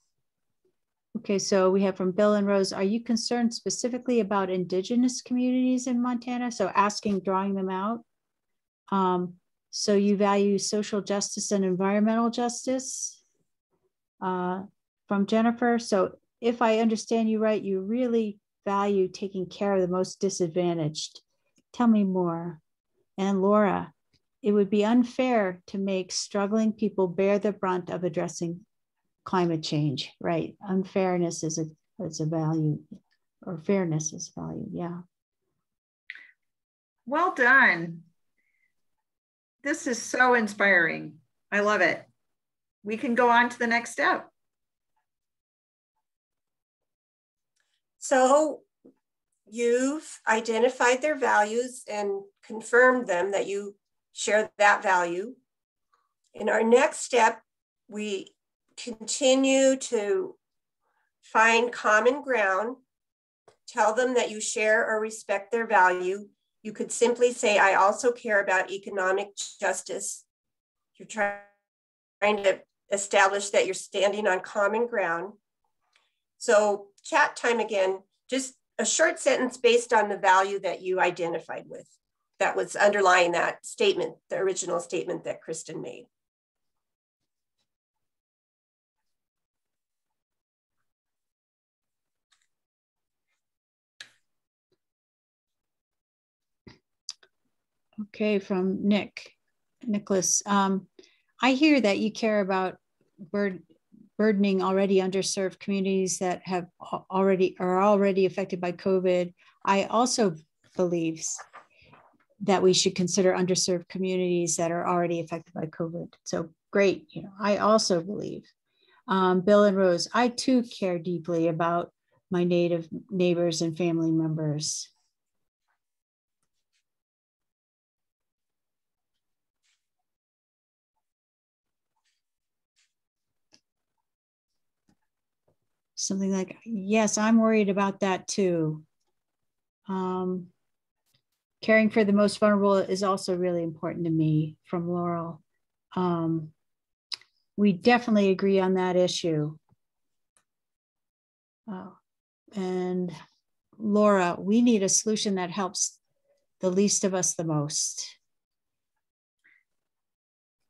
Okay, so we have from Bill and Rose, are you concerned specifically about Indigenous communities in Montana? So asking, drawing them out. So you value social justice and environmental justice from Jennifer. So if I understand you right, you really value taking care of the most disadvantaged. Tell me more. And Laura, it would be unfair to make struggling people bear the brunt of addressing climate change, right? Unfairness is a value, or fairness is value, yeah. Well done. This is so inspiring. I love it. We can go on to the next step. So you've identified their values and confirmed them that you share that value. In our next step, we continue to find common ground, tell them that you share or respect their value. You could simply say, I also care about economic justice. You're trying to establish that you're standing on common ground. So chat time again, just a short sentence based on the value that you identified with. That was underlying that statement, the original statement that Kristen made. Okay, from Nicholas. I hear that you care about burdening already underserved communities that are already affected by COVID. I also believe that we should consider underserved communities that are already affected by COVID. So great, I also believe. Bill and Rose, I too care deeply about my Native neighbors and family members. Something like, yes, I'm worried about that too. Caring for the most vulnerable is also really important to me, from Laurel. We definitely agree on that issue. And Laura, we need a solution that helps the least of us the most.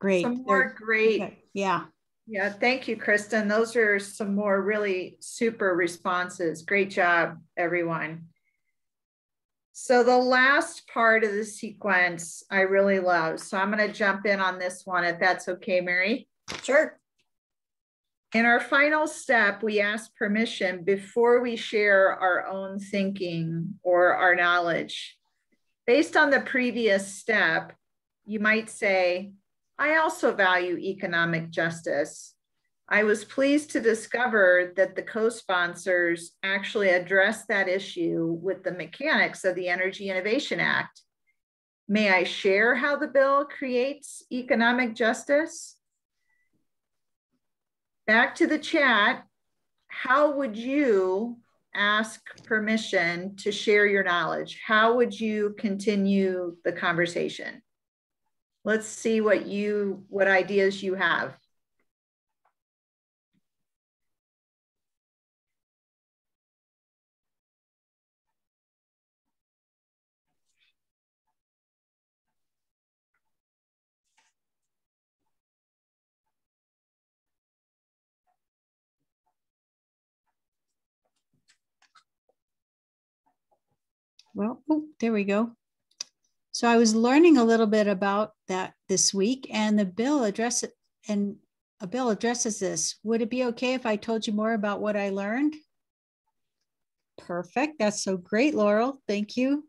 Great. Some more great. Okay. Yeah. Yeah, thank you, Kristen. Those are some more really super responses. Great job, everyone. So the last part of the sequence I really love. So I'm going to jump in on this one, if that's okay, Mary. Sure. In our final step, we ask permission before we share our own thinking or our knowledge. Based on the previous step, you might say, I also value economic justice. I was pleased to discover that the co-sponsors actually addressed that issue with the mechanics of the Energy Innovation Act. May I share how the bill creates economic justice? back to the chat. How would you ask permission to share your knowledge? How would you continue the conversation? Let's see what ideas you have. Well, oh, there we go. So I was learning a little bit about that this week, and the bill addresses this. Would it be okay if I told you more about what I learned? Perfect. That's so great, Laurel. Thank you.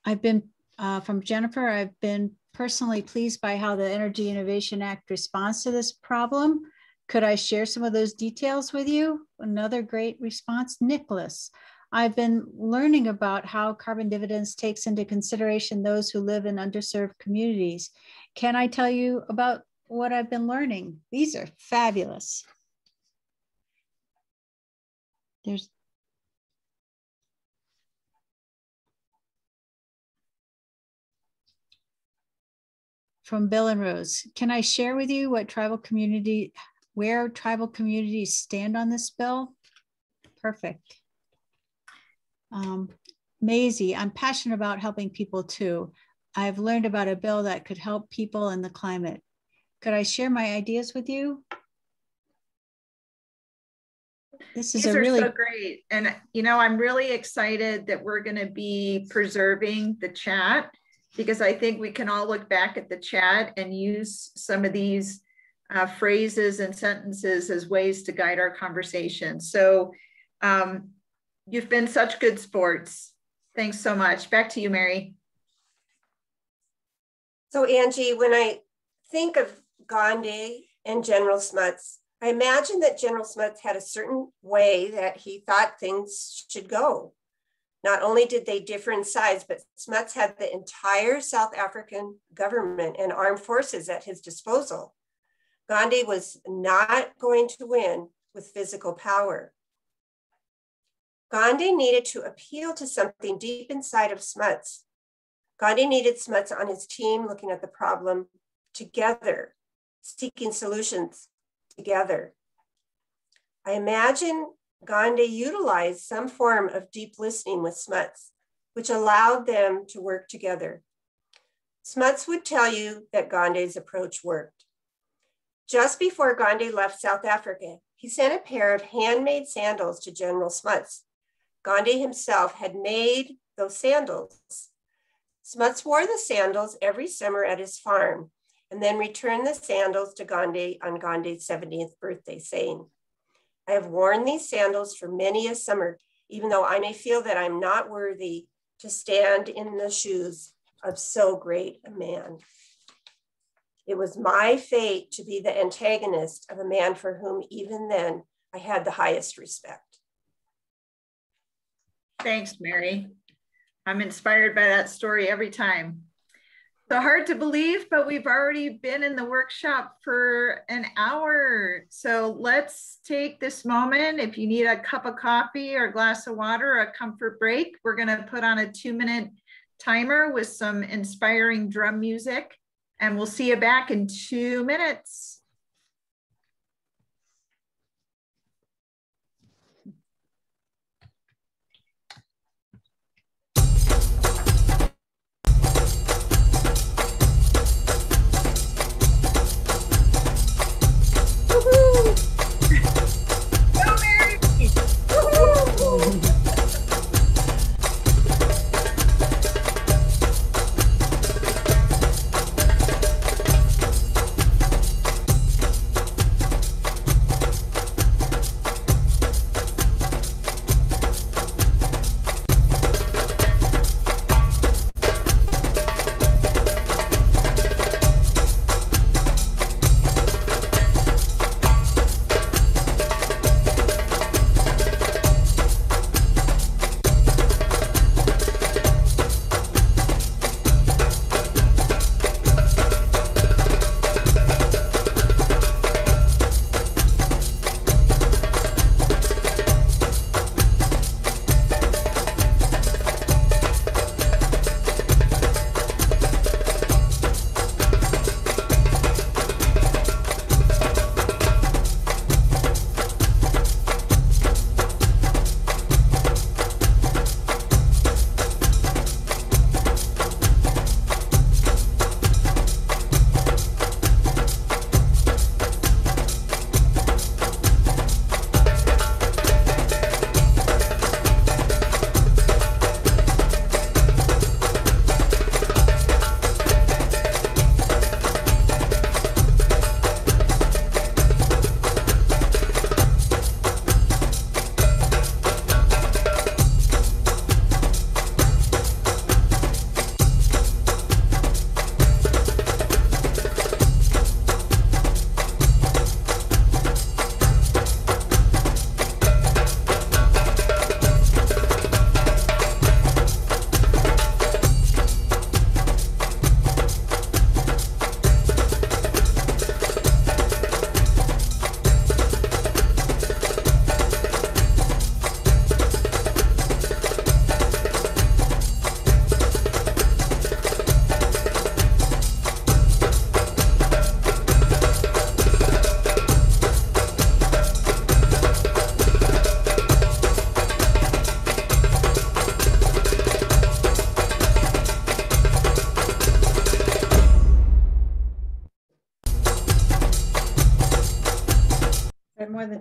I've been, from Jennifer, I've been personally pleased by how the Energy Innovation Act responds to this problem. Could I share some of those details with you? Another great response, Nicholas. I've been learning about how carbon dividends takes into consideration those who live in underserved communities. Can I tell you about what I've been learning? These are fabulous. There's from Bill and Rose. Can I share with you what where tribal communities stand on this bill? Perfect. Maisie, I'm passionate about helping people too. I've learned about a bill that could help people and the climate. Could I share my ideas with you? This is These are really so great. And I'm really excited that we're going to be preserving the chat, because I think we can all look back at the chat and use some of these phrases and sentences as ways to guide our conversation. So you've been such good sports. Thanks so much. Back to you, Mary. So Angie, when I think of Gandhi and General Smuts, I imagine that General Smuts had a certain way that he thought things should go. Not only did they differ in size, but Smuts had the entire South African government and armed forces at his disposal. Gandhi was not going to win with physical power. Gandhi needed to appeal to something deep inside of Smuts. Gandhi needed Smuts on his team looking at the problem together, seeking solutions together. I imagine Gandhi utilized some form of deep listening with Smuts, which allowed them to work together. Smuts would tell you that Gandhi's approach worked. Just before Gandhi left South Africa, he sent a pair of handmade sandals to General Smuts. Gandhi himself had made those sandals. Smuts wore the sandals every summer at his farm and then returned the sandals to Gandhi on Gandhi's 70th birthday, saying, "I have worn these sandals for many a summer, even though I may feel that I'm not worthy to stand in the shoes of so great a man. It was my fate to be the antagonist of a man for whom even then I had the highest respect." Thanks, Mary. I'm inspired by that story every time. So hard to believe, but we've already been in the workshop for an hour. So let's take this moment. If you need a cup of coffee or a glass of water or a comfort break, we're going to put on a 2-minute timer with some inspiring drum music, and we'll see you back in 2 minutes.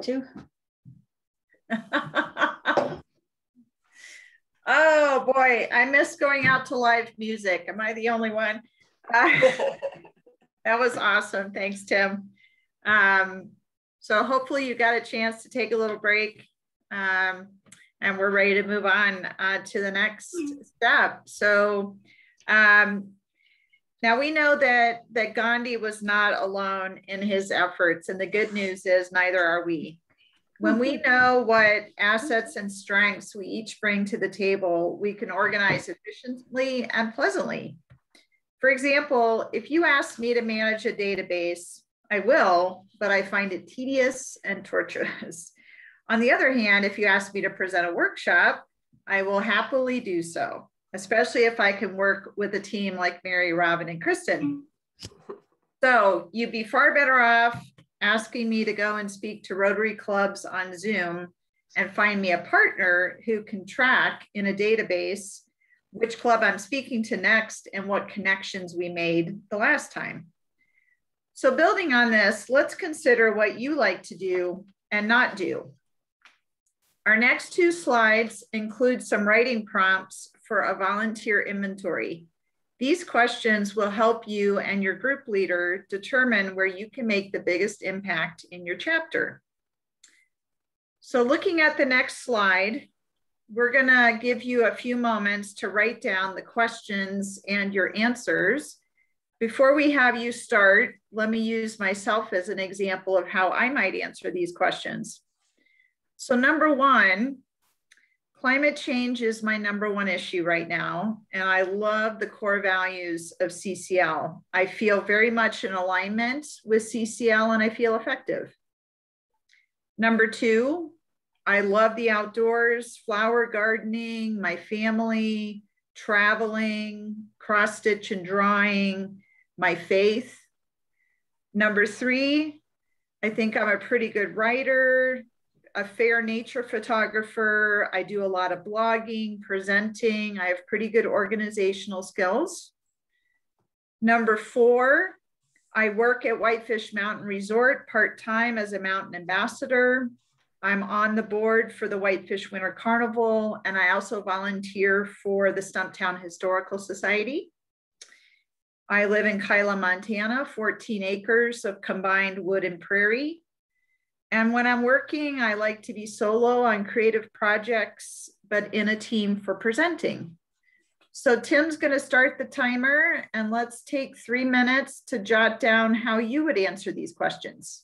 to? Oh boy, I miss going out to live music. Am I the only one? That was awesome. Thanks, Tim. So hopefully you got a chance to take a little break, and we're ready to move on to the next step. So now we know that Gandhi was not alone in his efforts, and the good news is neither are we. When we know what assets and strengths we each bring to the table, we can organize efficiently and pleasantly. For example, if you ask me to manage a database, I will, but I find it tedious and torturous. On the other hand, if you ask me to present a workshop, I will happily do so, especially if I can work with a team like Mary, Robin, and Kristen. So you'd be far better off asking me to go and speak to Rotary clubs on Zoom and find me a partner who can track in a database which club I'm speaking to next and what connections we made the last time. So building on this, let's consider what you like to do and not do. Our next two slides include some writing prompts for a volunteer inventory. These questions will help you and your group leader determine where you can make the biggest impact in your chapter. So looking at the next slide, we're gonna give you a few moments to write down the questions and your answers. Before we have you start, let me use myself as an example of how I might answer these questions. So number one, climate change is my number one issue right now, and I love the core values of CCL. I feel very much in alignment with CCL and I feel effective. Number two, I love the outdoors, flower gardening, my family, traveling, cross stitch and drawing, my faith. Number three, I think I'm a pretty good writer, a fair nature photographer. I do a lot of blogging, presenting. I have pretty good organizational skills. Number four, I work at Whitefish Mountain Resort part-time as a mountain ambassador. I'm on the board for the Whitefish Winter Carnival, and I also volunteer for the Stumptown Historical Society. I live in Kyla, Montana, 14 acres of combined wood and prairie. And when I'm working, I like to be solo on creative projects, but in a team for presenting. So Tim's going to start the timer, and let's take 3 minutes to jot down how you would answer these questions.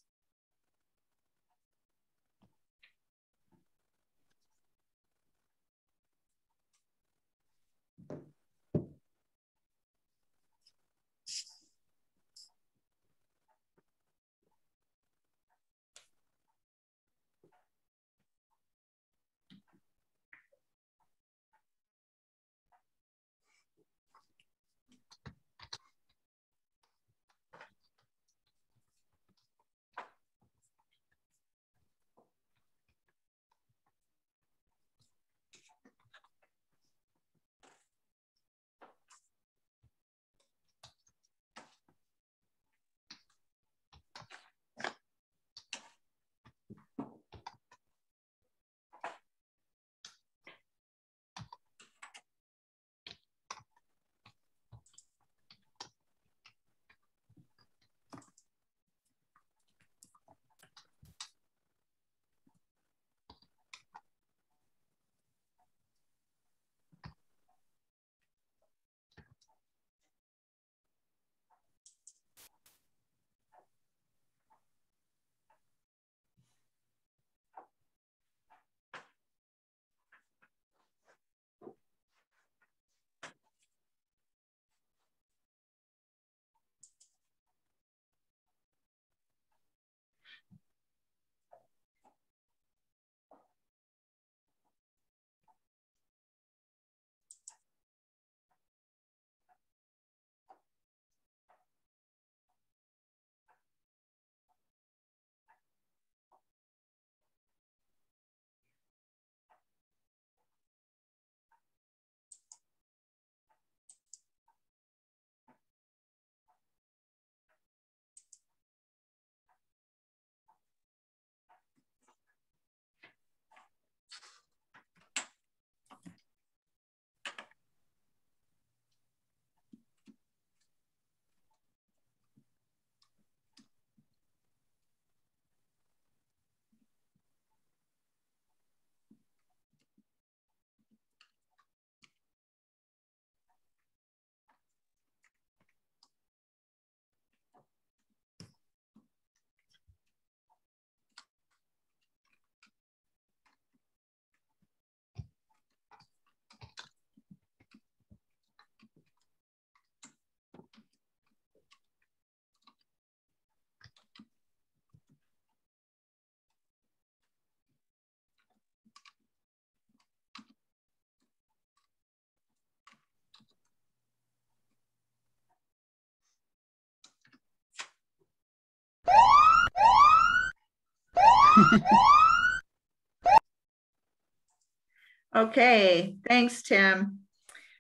Okay, thanks, Tim.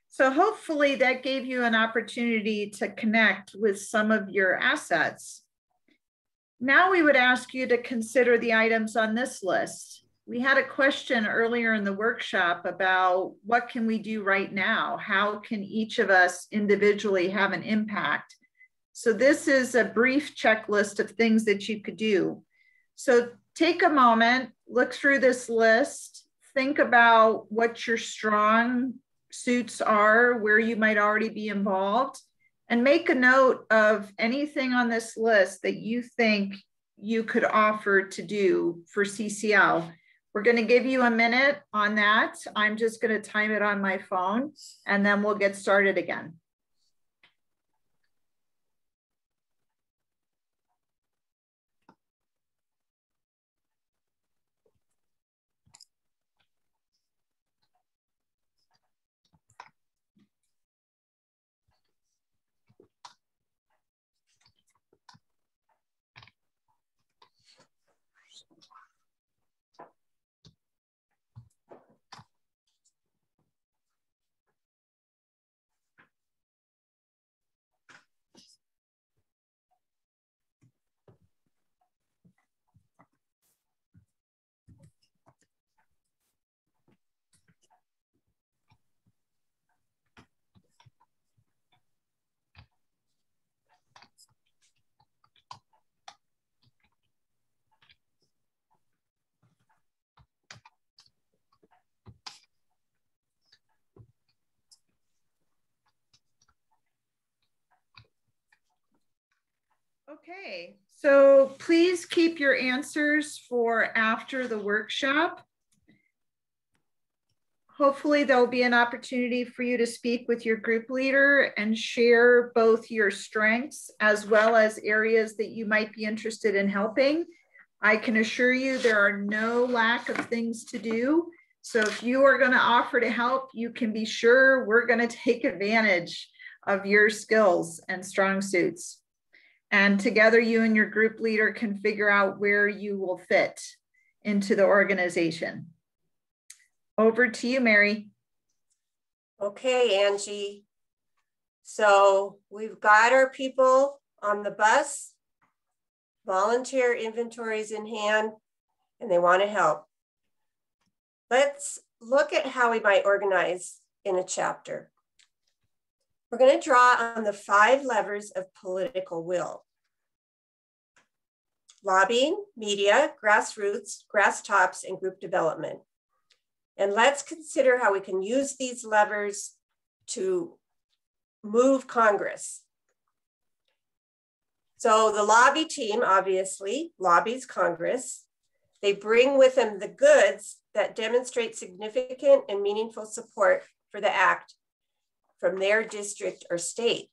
So hopefully that gave you an opportunity to connect with some of your assets. Now we would ask you to consider the items on this list. We had a question earlier in the workshop about what can we do right now? How can each of us individually have an impact? So this is a brief checklist of things that you could do. So take a moment, look through this list, think about what your strong suits are, where you might already be involved, and make a note of anything on this list that you think you could offer to do for CCL. We're going to give you a minute on that. I'm just going to time it on my phone, and then we'll get started again. Okay, so please keep your answers for after the workshop. Hopefully there'll be an opportunity for you to speak with your group leader and share both your strengths as well as areas that you might be interested in helping. I can assure you there are no lack of things to do. So if you are going to offer to help, you can be sure we're going to take advantage of your skills and strong suits. And together you and your group leader can figure out where you will fit into the organization. Over to you, Mary. Okay, Angie. So we've got our people on the bus, volunteer inventories in hand, and they want to help. Let's look at how we might organize in a chapter. We're going to draw on the 5 levers of political will: lobbying, media, grassroots, grass tops, and group development. And let's consider how we can use these levers to move Congress. So the lobby team obviously lobbies Congress. They bring with them the goods that demonstrate significant and meaningful support for the act from their district or state.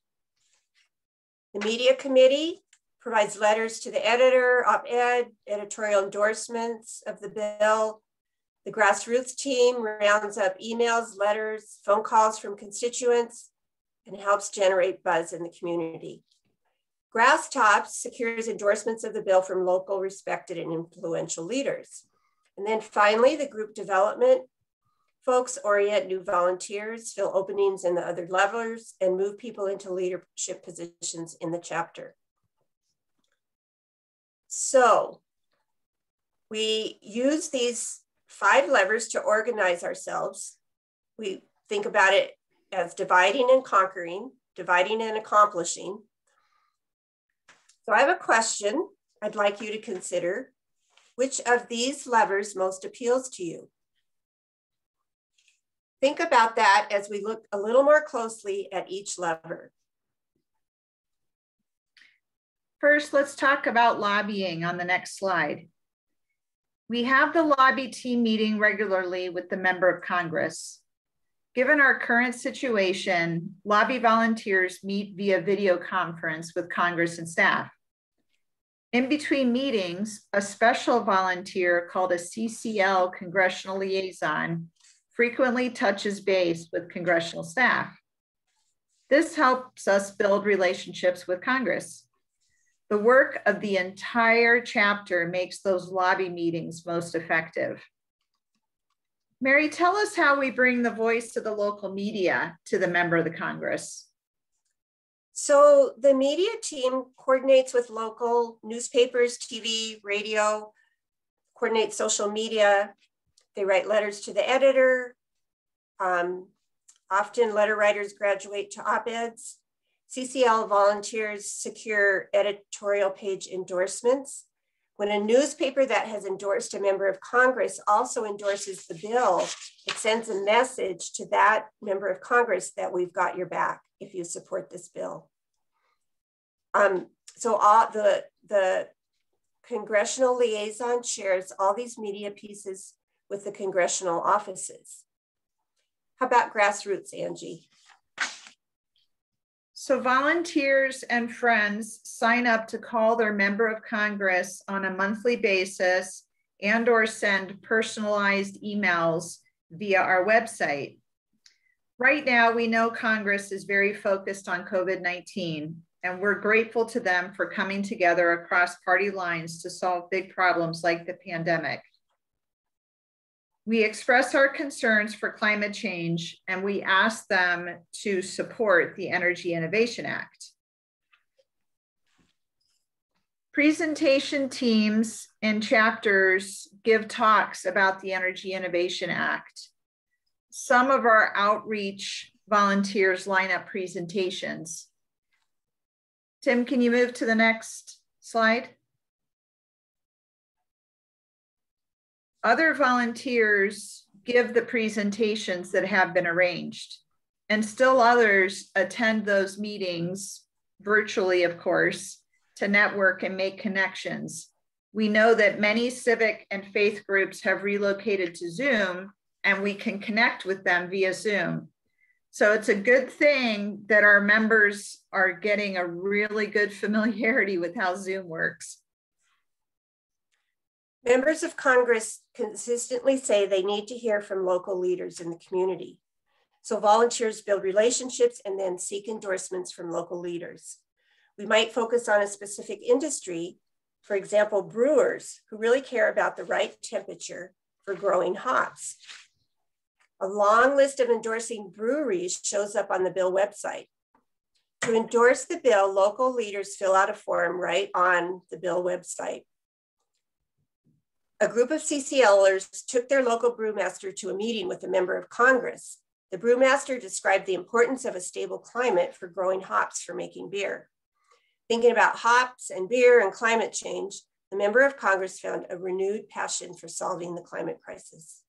The media committee provides letters to the editor, op-ed, editorial endorsements of the bill. The grassroots team rounds up emails, letters, phone calls from constituents, and helps generate buzz in the community. Grass Tops secures endorsements of the bill from local, respected, and influential leaders. And then finally, the group development folks orient new volunteers, fill openings in the other levers, and move people into leadership positions in the chapter. So we use these 5 levers to organize ourselves. We think about it as dividing and conquering, dividing and accomplishing. So I have a question I'd like you to consider. Which of these levers most appeals to you? Think about that as we look a little more closely at each lever. First, let's talk about lobbying on the next slide. We have the lobby team meeting regularly with the member of Congress. Given our current situation, lobby volunteers meet via video conference with Congress and staff. In between meetings, a special volunteer called a CCL congressional liaison frequently touches base with congressional staff. This helps us build relationships with Congress. The work of the entire chapter makes those lobby meetings most effective. Mary, tell us how we bring the voice of the local media to the member of the Congress. So the media team coordinates with local newspapers, TV, radio, coordinates social media. They write letters to the editor. Often letter writers graduate to op-eds. CCL volunteers secure editorial page endorsements. When a newspaper that has endorsed a member of Congress also endorses the bill, it sends a message to that member of Congress that we've got your back if you support this bill. So all the congressional liaison shares all these media pieces with the congressional offices. How about grassroots, Angie? So volunteers and friends sign up to call their member of Congress on a monthly basis and/or send personalized emails via our website. Right now, we know Congress is very focused on COVID-19, and we're grateful to them for coming together across party lines to solve big problems like the pandemic. We express our concerns for climate change, and we ask them to support the Energy Innovation Act. Presentation teams and chapters give talks about the Energy Innovation Act. Some of our outreach volunteers line up presentations. Tim, can you move to the next slide? Other volunteers give the presentations that have been arranged, and still others attend those meetings virtually, of course, to network and make connections. We know that many civic and faith groups have relocated to Zoom, and we can connect with them via Zoom. So it's a good thing that our members are getting a really good familiarity with how Zoom works. Members of Congress consistently say they need to hear from local leaders in the community. So volunteers build relationships and then seek endorsements from local leaders. We might focus on a specific industry, for example, brewers who really care about the right temperature for growing hops. A long list of endorsing breweries shows up on the bill website. To endorse the bill, local leaders fill out a form right on the bill website. A group of CCLers took their local brewmaster to a meeting with a member of Congress. The brewmaster described the importance of a stable climate for growing hops for making beer. Thinking about hops and beer and climate change, the member of Congress found a renewed passion for solving the climate crisis.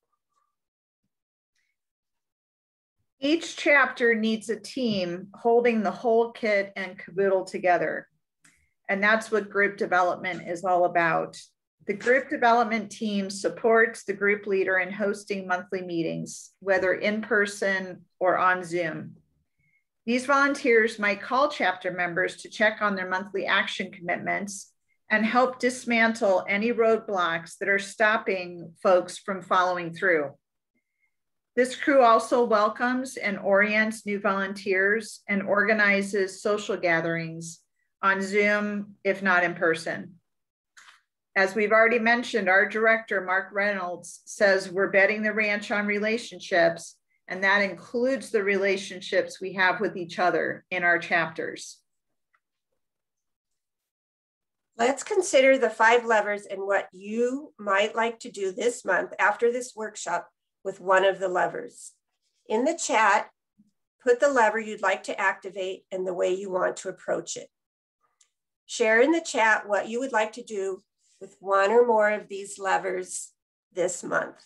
Each chapter needs a team holding the whole kit and caboodle together. And that's what group development is all about. The group development team supports the group leader in hosting monthly meetings, whether in person or on Zoom. These volunteers might call chapter members to check on their monthly action commitments and help dismantle any roadblocks that are stopping folks from following through. This crew also welcomes and orients new volunteers and organizes social gatherings on Zoom, if not in person. As we've already mentioned, our director, Mark Reynolds, says we're betting the ranch on relationships, and that includes the relationships we have with each other in our chapters. Let's consider the 5 levers and what you might like to do this month after this workshop with one of the levers. In the chat, put the lever you'd like to activate and the way you want to approach it. Share in the chat what you would like to do with one or more of these levers this month.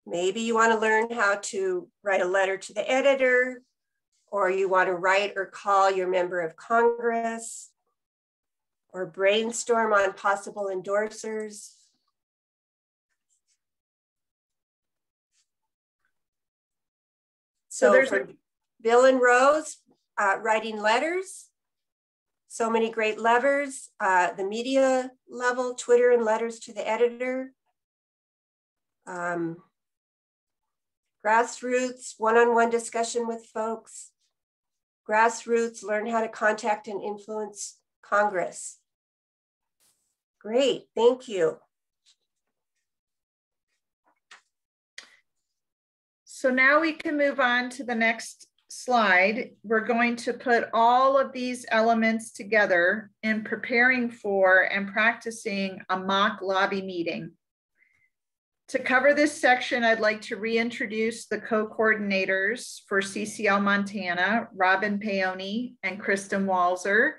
Maybe you want to learn how to write a letter to the editor, or you want to write or call your member of Congress. or brainstorm on possible endorsers. So for Bill and Rose, writing letters, so many great levers, the media level, Twitter and letters to the editor, grassroots, one-on-one discussion with folks, grassroots, learn how to contact and influence Congress. Great, thank you. So now we can move on to the next slide. We're going to put all of these elements together in preparing for and practicing a mock lobby meeting. To cover this section, I'd like to reintroduce the co-coordinators for CCL Montana, Robin Paoni and Kristen Walzer.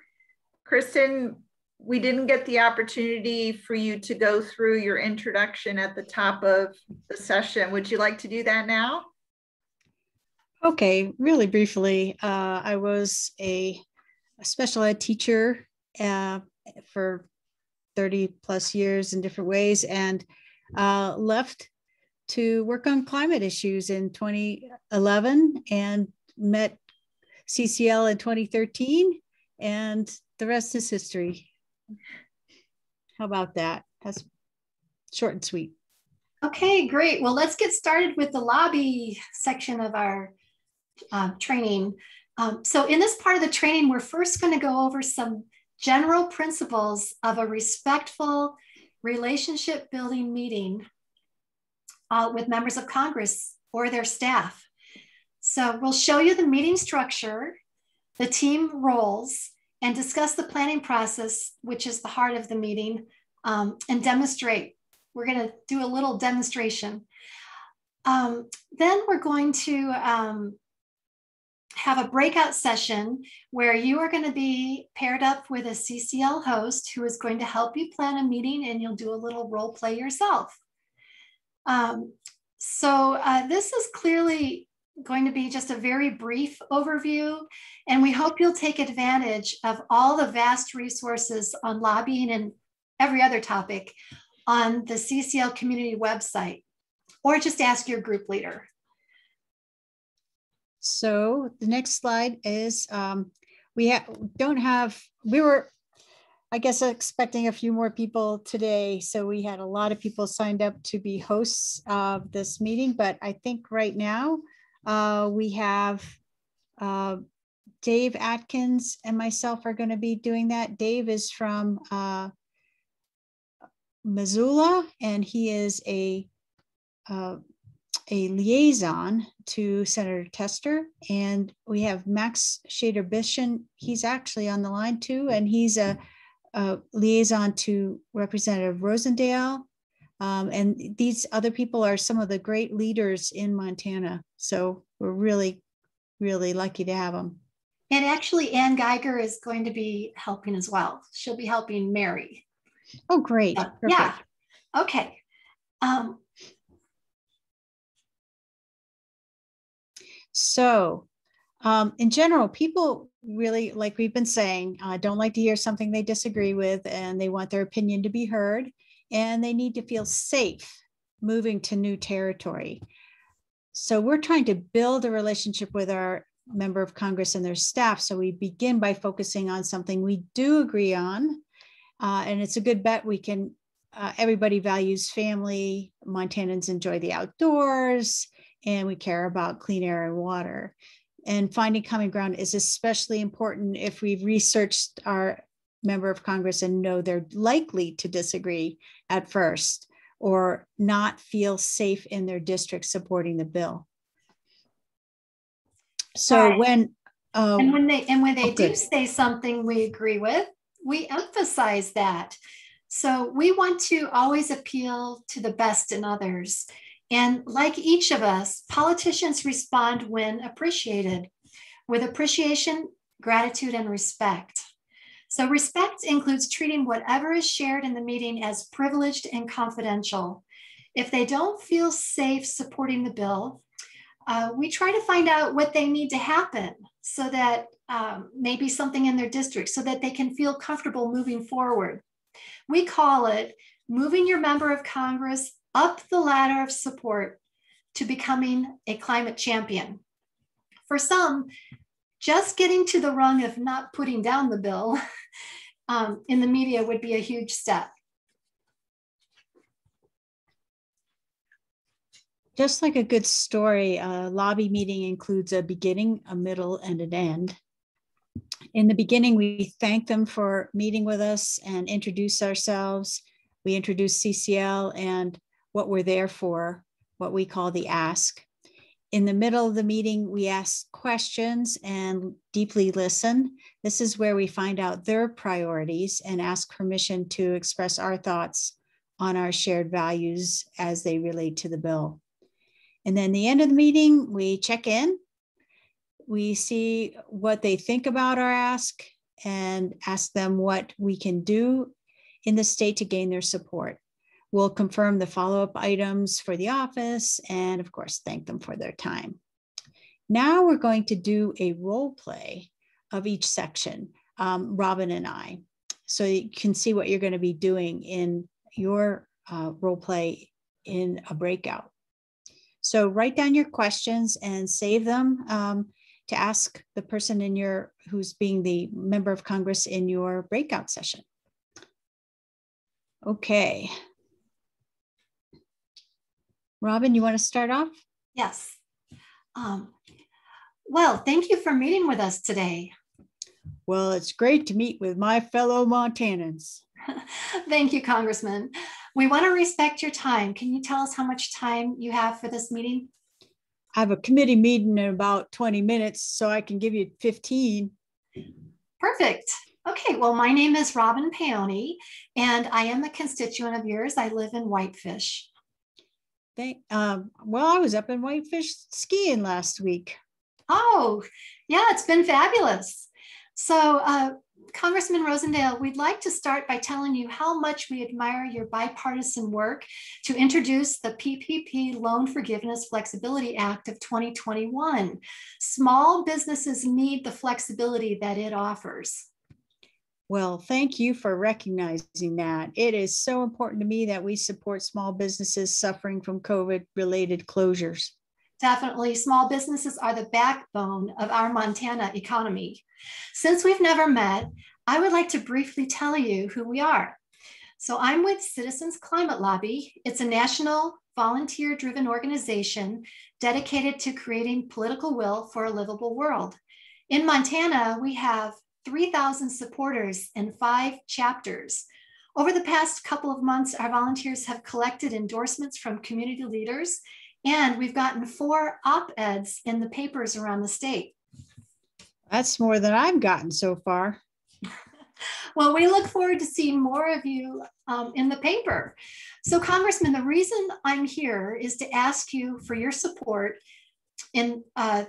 Kristen, we didn't get the opportunity for you to go through your introduction at the top of the session. Would you like to do that now? Okay, really briefly, I was a special ed teacher for 30 plus years in different ways, and left to work on climate issues in 2011 and met CCL in 2013, and the rest is history. How about that? That's short and sweet. Okay, great. Well, let's get started with the lobby section of our training. So in this part of the training, we're first going to go over some general principles of a respectful relationship building meeting with members of Congress or their staff. So we'll show you the meeting structure, the team roles, and discuss the planning process, which is the heart of the meeting, and demonstrate. We're going to do a little demonstration. Then we're going to have a breakout session where you are going to be paired up with a CCL host who is going to help you plan a meeting, and you'll do a little role play yourself. This is clearly going to be just a very brief overview, and we hope you'll take advantage of all the vast resources on lobbying and every other topic on the CCL community website, or just ask your group leader. So the next slide is we were, I guess, expecting a few more people today. So we had a lot of people signed up to be hosts of this meeting, but I think right now we have Dave Atkins and myself are going to be doing that. Dave is from Missoula, and he is a liaison to Senator Tester. And we have Max Shader-Bishan. He's actually on the line too, and he's a liaison to Representative Rosendale. And these other people are some of the great leaders in Montana. So we're really, really lucky to have them. And actually, Ann Geiger is going to be helping as well. She'll be helping Mary. Oh, great. Yeah. Okay. So in general, people really, like we've been saying, don't like to hear something they disagree with, and they want their opinion to be heard, and they need to feel safe moving to new territory. So we're trying to build a relationship with our member of Congress and their staff. So we begin by focusing on something we do agree on. And it's a good bet we can, everybody values family, Montanans enjoy the outdoors, and we care about clean air and water. And finding common ground is especially important if we've researched our member of Congress and know they're likely to disagree at first or not feel safe in their district supporting the bill. So right. when they do say something we agree with, we emphasize that. So we want to always appeal to the best in others. And like each of us, politicians respond when appreciated, with appreciation, gratitude, and respect. So respect includes treating whatever is shared in the meeting as privileged and confidential. If they don't feel safe supporting the bill, we try to find out what they need to happen so that maybe something in their district so that they can feel comfortable moving forward. We call it moving your member of Congress up the ladder of support to becoming a climate champion. For some, just getting to the rung of not putting down the bill in the media would be a huge step. Just like a good story, a lobby meeting includes a beginning, a middle, and an end. In the beginning, we thank them for meeting with us and introduce ourselves. We introduce CCL and what we're there for, what we call the ask. In the middle of the meeting, we ask questions and deeply listen. This is where we find out their priorities and ask permission to express our thoughts on our shared values as they relate to the bill. And then the end of the meeting, we check in. We see what they think about our ask and ask them what we can do in the state to gain their support. We'll confirm the follow-up items for the office and of course, thank them for their time. Now we're going to do a role play of each section, Robin and I. So you can see what you're going to be doing in your role play in a breakout. So write down your questions and save them to ask the person in who's being the member of Congress in your breakout session. Okay. Robin, you want to start off? Yes. Well, thank you for meeting with us today. Well, it's great to meet with my fellow Montanans. Thank you, Congressman. We want to respect your time. Can you tell us how much time you have for this meeting? I have a committee meeting in about 20 minutes, so I can give you 15. Perfect. Okay, well, my name is Robin Peony, and I am a constituent of yours. I live in Whitefish. Well, I was up in Whitefish skiing last week. Oh, yeah, it's been fabulous. So, Congressman Rosendale, we'd like to start by telling you how much we admire your bipartisan work to introduce the PPP Loan Forgiveness Flexibility Act of 2021. Small businesses need the flexibility that it offers. Well, thank you for recognizing that. It is so important to me that we support small businesses suffering from COVID-related closures. Definitely, small businesses are the backbone of our Montana economy. Since we've never met, I would like to briefly tell you who we are. So I'm with Citizens Climate Lobby. It's a national volunteer-driven organization dedicated to creating political will for a livable world. In Montana, we have 3,000 supporters and 5 chapters. Over the past couple of months, our volunteers have collected endorsements from community leaders, and we've gotten 4 op-eds in the papers around the state. That's more than I've gotten so far. Well, we look forward to seeing more of you in the paper. So, Congressman, the reason I'm here is to ask you for your support of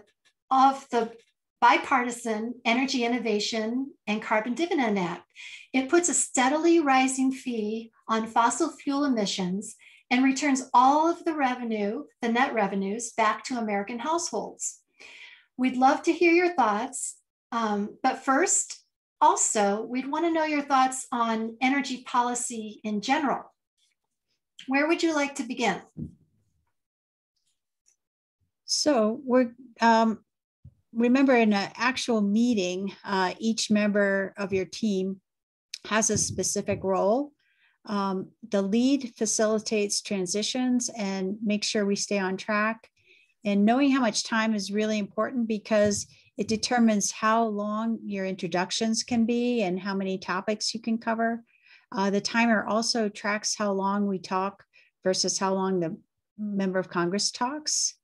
the bipartisan Energy Innovation and Carbon Dividend Act. It puts a steadily rising fee on fossil fuel emissions and returns all of the revenue, the net revenues, back to American households. We'd love to hear your thoughts, but first, also, we'd want to know your thoughts on energy policy in general. Where would you like to begin? So we're, remember in an actual meeting, each member of your team has a specific role. The lead facilitates transitions and makes sure we stay on track. And knowing how much time is really important because it determines how long your introductions can be and how many topics you can cover. The timer also tracks how long we talk versus how long the member of Congress talks.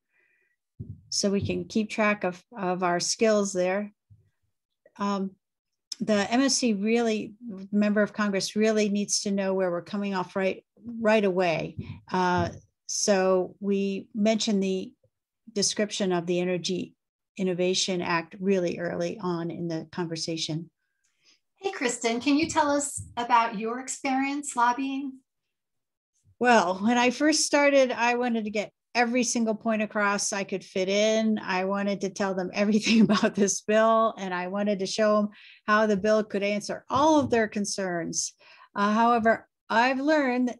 So we can keep track of our skills there. The MSC really, member of Congress really needs to know where we're coming off right away. So we mentioned the description of the Energy Innovation Act really early on in the conversation. Hey, Kristen, can you tell us about your experience lobbying? Well, when I first started, I wanted to get every single point across I could fit in. I wanted to tell them everything about this bill, and I wanted to show them how the bill could answer all of their concerns. However, I've learned that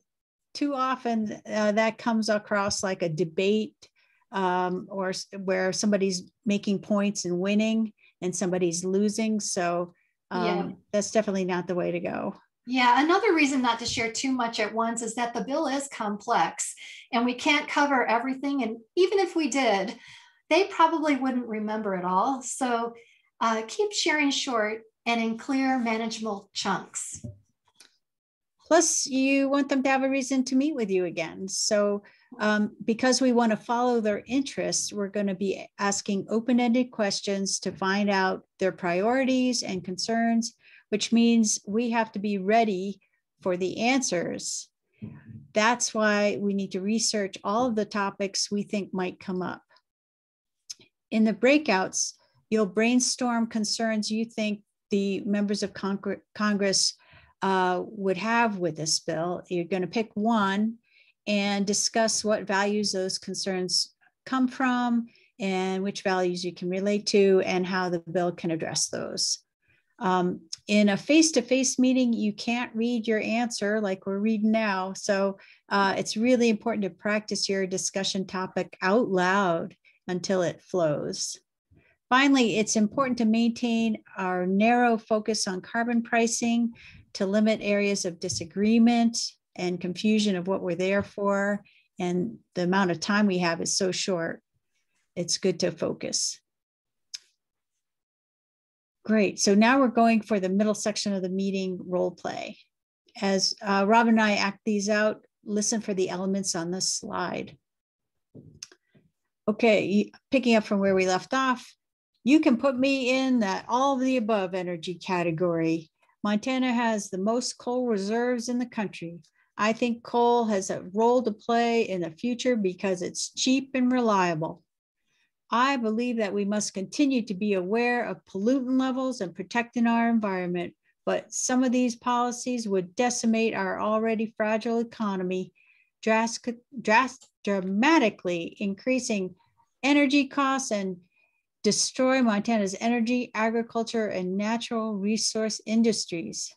too often that comes across like a debate, or where somebody's making points and winning and somebody's losing. So that's definitely not the way to go. Yeah, another reason not to share too much at once is that the bill is complex and we can't cover everything. And even if we did, they probably wouldn't remember it all. So keep sharing short and in clear, manageable chunks. Plus, you want them to have a reason to meet with you again. So because we want to follow their interests, we're going to be asking open-ended questions to find out their priorities and concerns, which means we have to be ready for the answers. That's why we need to research all of the topics we think might come up. In the breakouts, you'll brainstorm concerns you think the members of Congress would have with this bill. You're going to pick one and discuss what values those concerns come from and which values you can relate to and how the bill can address those. In a face-to-face meeting, you can't read your answer like we're reading now. So it's really important to practice your discussion topic out loud until it flows. Finally, it's important to maintain our narrow focus on carbon pricing to limit areas of disagreement and confusion of what we're there for. And the amount of time we have is so short. It's good to focus. Great. So now we're going for the middle section of the meeting role play. As Rob and I act these out, listen for the elements on this slide. Okay, picking up from where we left off, you can put me in that all of the above energy category. Montana has the most coal reserves in the country. I think coal has a role to play in the future because it's cheap and reliable. I believe that we must continue to be aware of pollutant levels and protecting our environment, but some of these policies would decimate our already fragile economy, dramatically increasing energy costs and destroy Montana's energy, agriculture, and natural resource industries.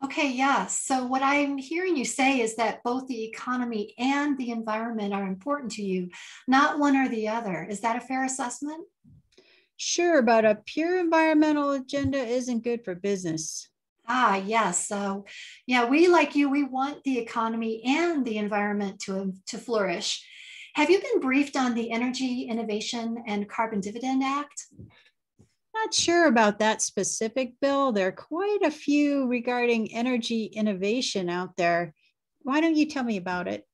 Okay, yeah. So what I'm hearing you say is that both the economy and the environment are important to you, not one or the other. Is that a fair assessment? Sure, but a pure environmental agenda isn't good for business. Ah, yes. So yeah, we like you, we want the economy and the environment to flourish. Have you been briefed on the Energy Innovation and Carbon Dividend Act? Not sure about that specific bill. There are quite a few regarding energy innovation out there. Why don't you tell me about it?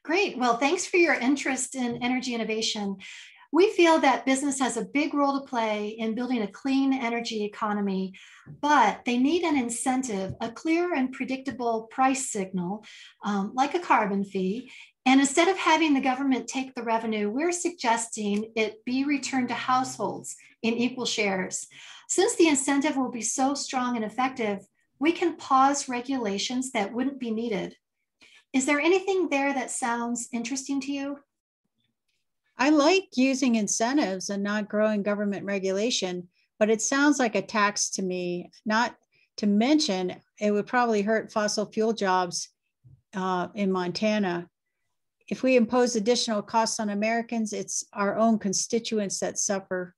Great. Well, thanks for your interest in energy innovation. We feel that business has a big role to play in building a clean energy economy, but they need an incentive, a clear and predictable price signal, like a carbon fee. And instead of having the government take the revenue, we're suggesting it be returned to households in equal shares. Since the incentive will be so strong and effective, we can pause regulations that wouldn't be needed. Is there anything there that sounds interesting to you? I like using incentives and not growing government regulation, but it sounds like a tax to me. Not to mention, it would probably hurt fossil fuel jobs in Montana. If we impose additional costs on Americans, it's our own constituents that suffer.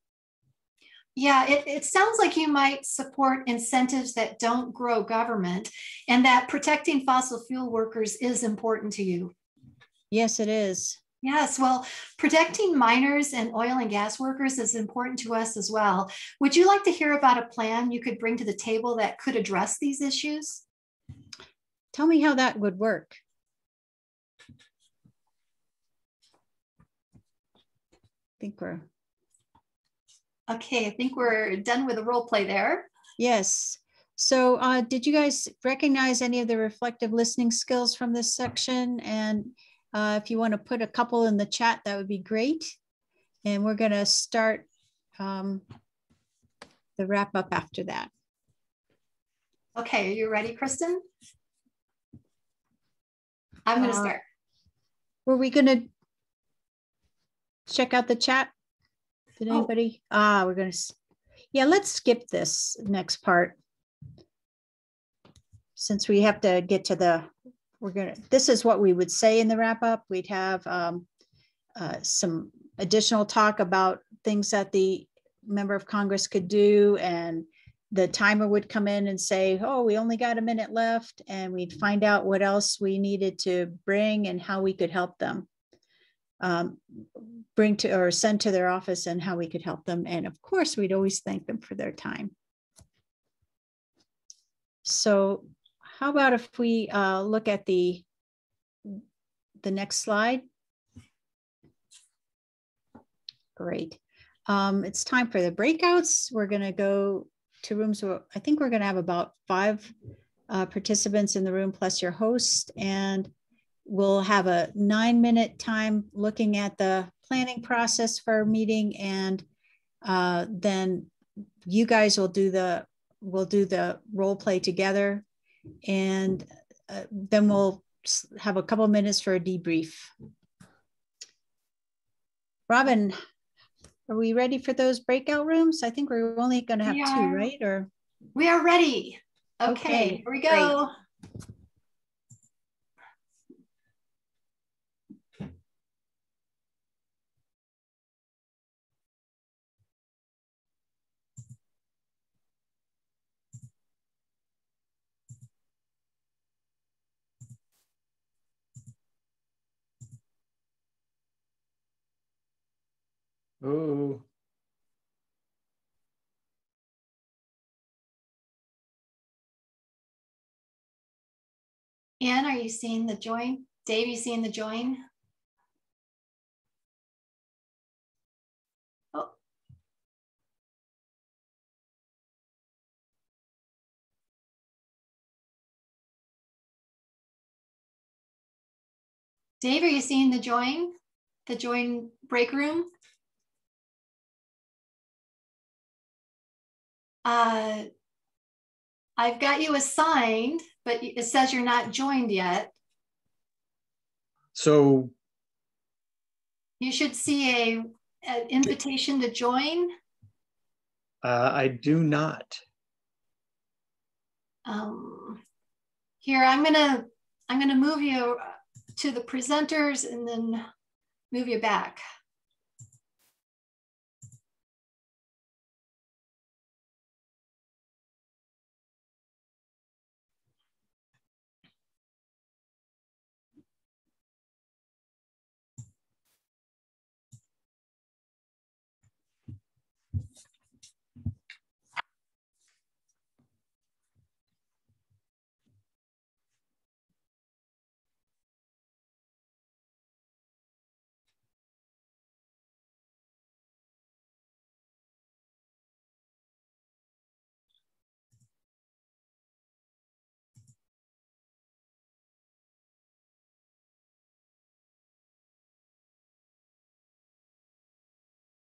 Yeah, it sounds like you might support incentives that don't grow government and that protecting fossil fuel workers is important to you. Yes, it is. Yes, well, protecting miners and oil and gas workers is important to us as well. Would you like to hear about a plan you could bring to the table that could address these issues? Tell me how that would work. I think we're done with the role play there. Yes. So did you guys recognize any of the reflective listening skills from this section? And if you want to put a couple in the chat, that would be great. And we're going to start the wrap up after that. Okay, are you ready, Kristen? I'm going to start. Were we going to check out the chat? Did anybody? We're going to, yeah, let's skip this next part. Since we have to get to the, this is what we would say in the wrap up. We'd have some additional talk about things that the member of Congress could do, and the timer would come in and say, oh, we only got a minute left, and we'd find out what else we needed to bring and how we could help them. Bring to or send to their office and how we could help them. And of course, we'd always thank them for their time. So how about if we look at the next slide? Great. It's time for the breakouts. We're going to go to rooms. I think we're going to have about 5 participants in the room plus your host, and we'll have a 9-minute time looking at the planning process for our meeting, and then you guys will do the role play together, and then we'll have a couple minutes for a debrief. Robin, are we ready for those breakout rooms? I think we're only going to have 2, right? Or we are ready. Okay, here we go. Great. Oh. Ann, are you seeing the join? Dave, you seeing the join? Oh. Dave, are you seeing the join? The join break room? I've got you assigned, but it says you're not joined yet. So you should see an invitation to join. I do not. Here, I'm gonna move you to the presenters and then move you back.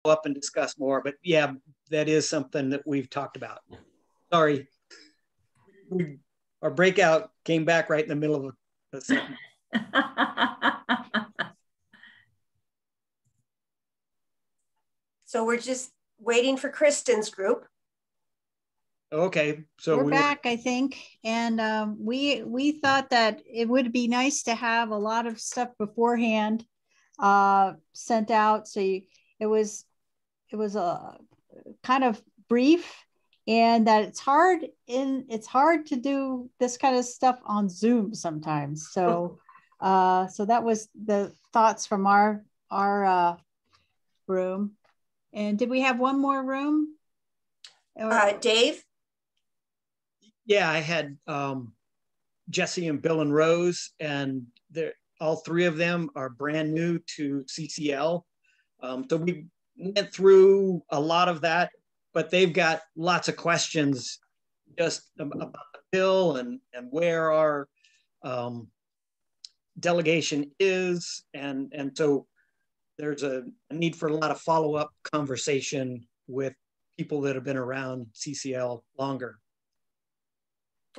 Up and discuss more, but yeah, that is something that we've talked about. Sorry, our breakout came back right in the middle of a sentence. So we're just waiting for Kristen's group. Okay, so we're back, I think, and we thought that it would be nice to have a lot of stuff beforehand sent out, so it was a kind of brief, and that it's hard to do this kind of stuff on Zoom sometimes. So so that was the thoughts from our room. And did we have one more room? Dave? Yeah, I had Jesse and Bill and Rose, and all 3 of them are brand new to CCL. So we went through a lot of that, but they've got lots of questions just about the bill and where our delegation is. And so there's a need for a lot of follow-up conversation with people that have been around CCL longer.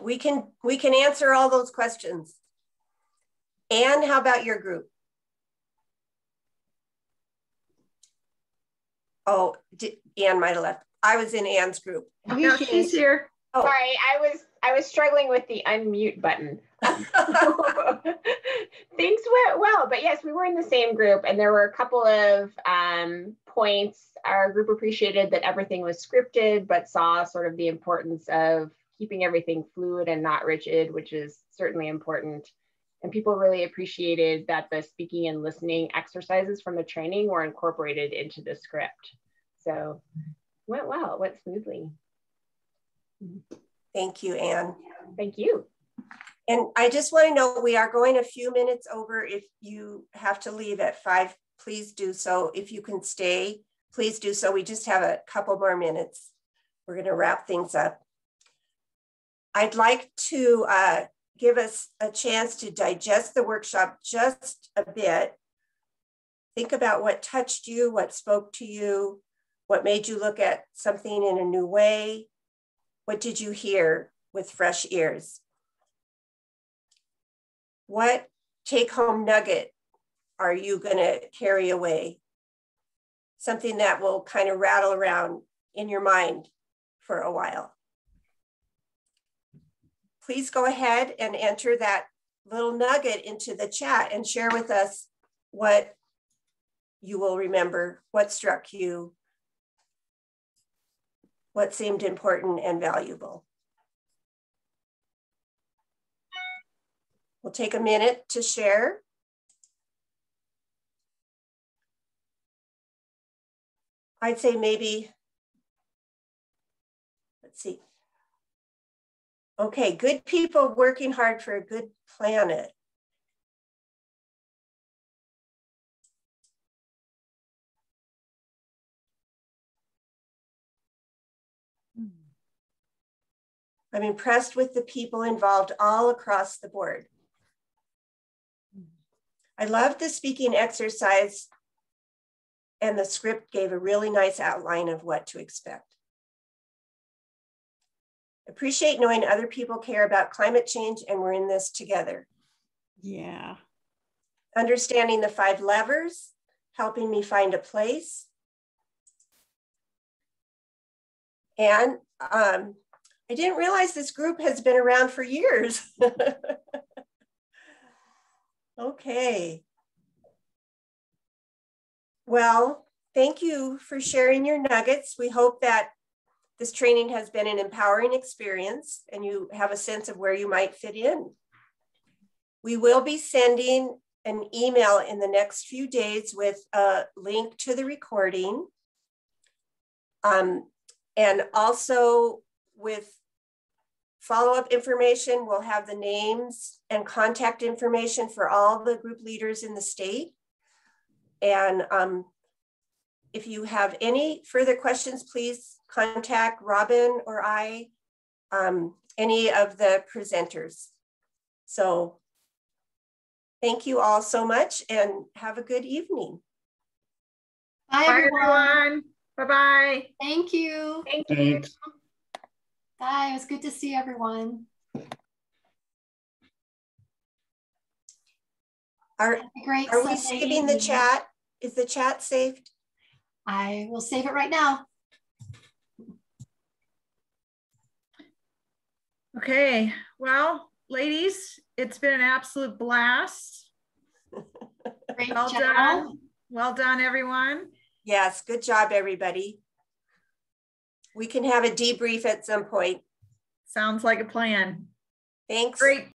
We can answer all those questions. Anne, how about your group? Oh, Ann might have left. I was in Ann's group. Oh, No, she's here. Oh. Sorry, I was struggling with the unmute button. Things went well, but yes, we were in the same group, and there were a couple of points. Our group appreciated that everything was scripted, but saw sort of the importance of keeping everything fluid and not rigid, which is certainly important. And people really appreciated that the speaking and listening exercises from the training were incorporated into the script. So it went well, it went smoothly. Thank you, Ann. Thank you. And I just want to know, we are going a few minutes over. If you have to leave at 5, please do so. If you can stay, please do so. We just have a couple more minutes. We're going to wrap things up. I'd like to give us a chance to digest the workshop just a bit. Think about what touched you, what spoke to you, what made you look at something in a new way. What did you hear with fresh ears? What take-home nugget are you going to carry away? Something that will kind of rattle around in your mind for a while. Please go ahead and enter that little nugget into the chat and share with us what you will remember, what struck you, what seemed important and valuable. We'll take a minute to share. I'd say maybe, let's see. Okay, good people working hard for a good planet. I'm impressed with the people involved all across the board. I loved the speaking exercise, and the script gave a really nice outline of what to expect. Appreciate knowing other people care about climate change and we're in this together. Yeah. Understanding the 5 levers, helping me find a place. And I didn't realize this group has been around for years. Okay. Well, thank you for sharing your nuggets. We hope that this training has been an empowering experience and you have a sense of where you might fit in. We will be sending an email in the next few days with a link to the recording. And also with follow-up information, we'll have the names and contact information for all the group leaders in the state. And if you have any further questions, please contact Robin or I, any of the presenters. So thank you all so much and have a good evening. Bye, everyone. Bye-bye. Thank you. Thank you. Thanks. Bye. It was good to see everyone. Are we Sunday saving the evening. chat? Is the chat saved? I will save it right now. Okay, well, ladies, it's been an absolute blast. Great Well job. done. Well done, everyone. Yes, good job, everybody. We can have a debrief at some point. Sounds like a plan. Thanks. Great.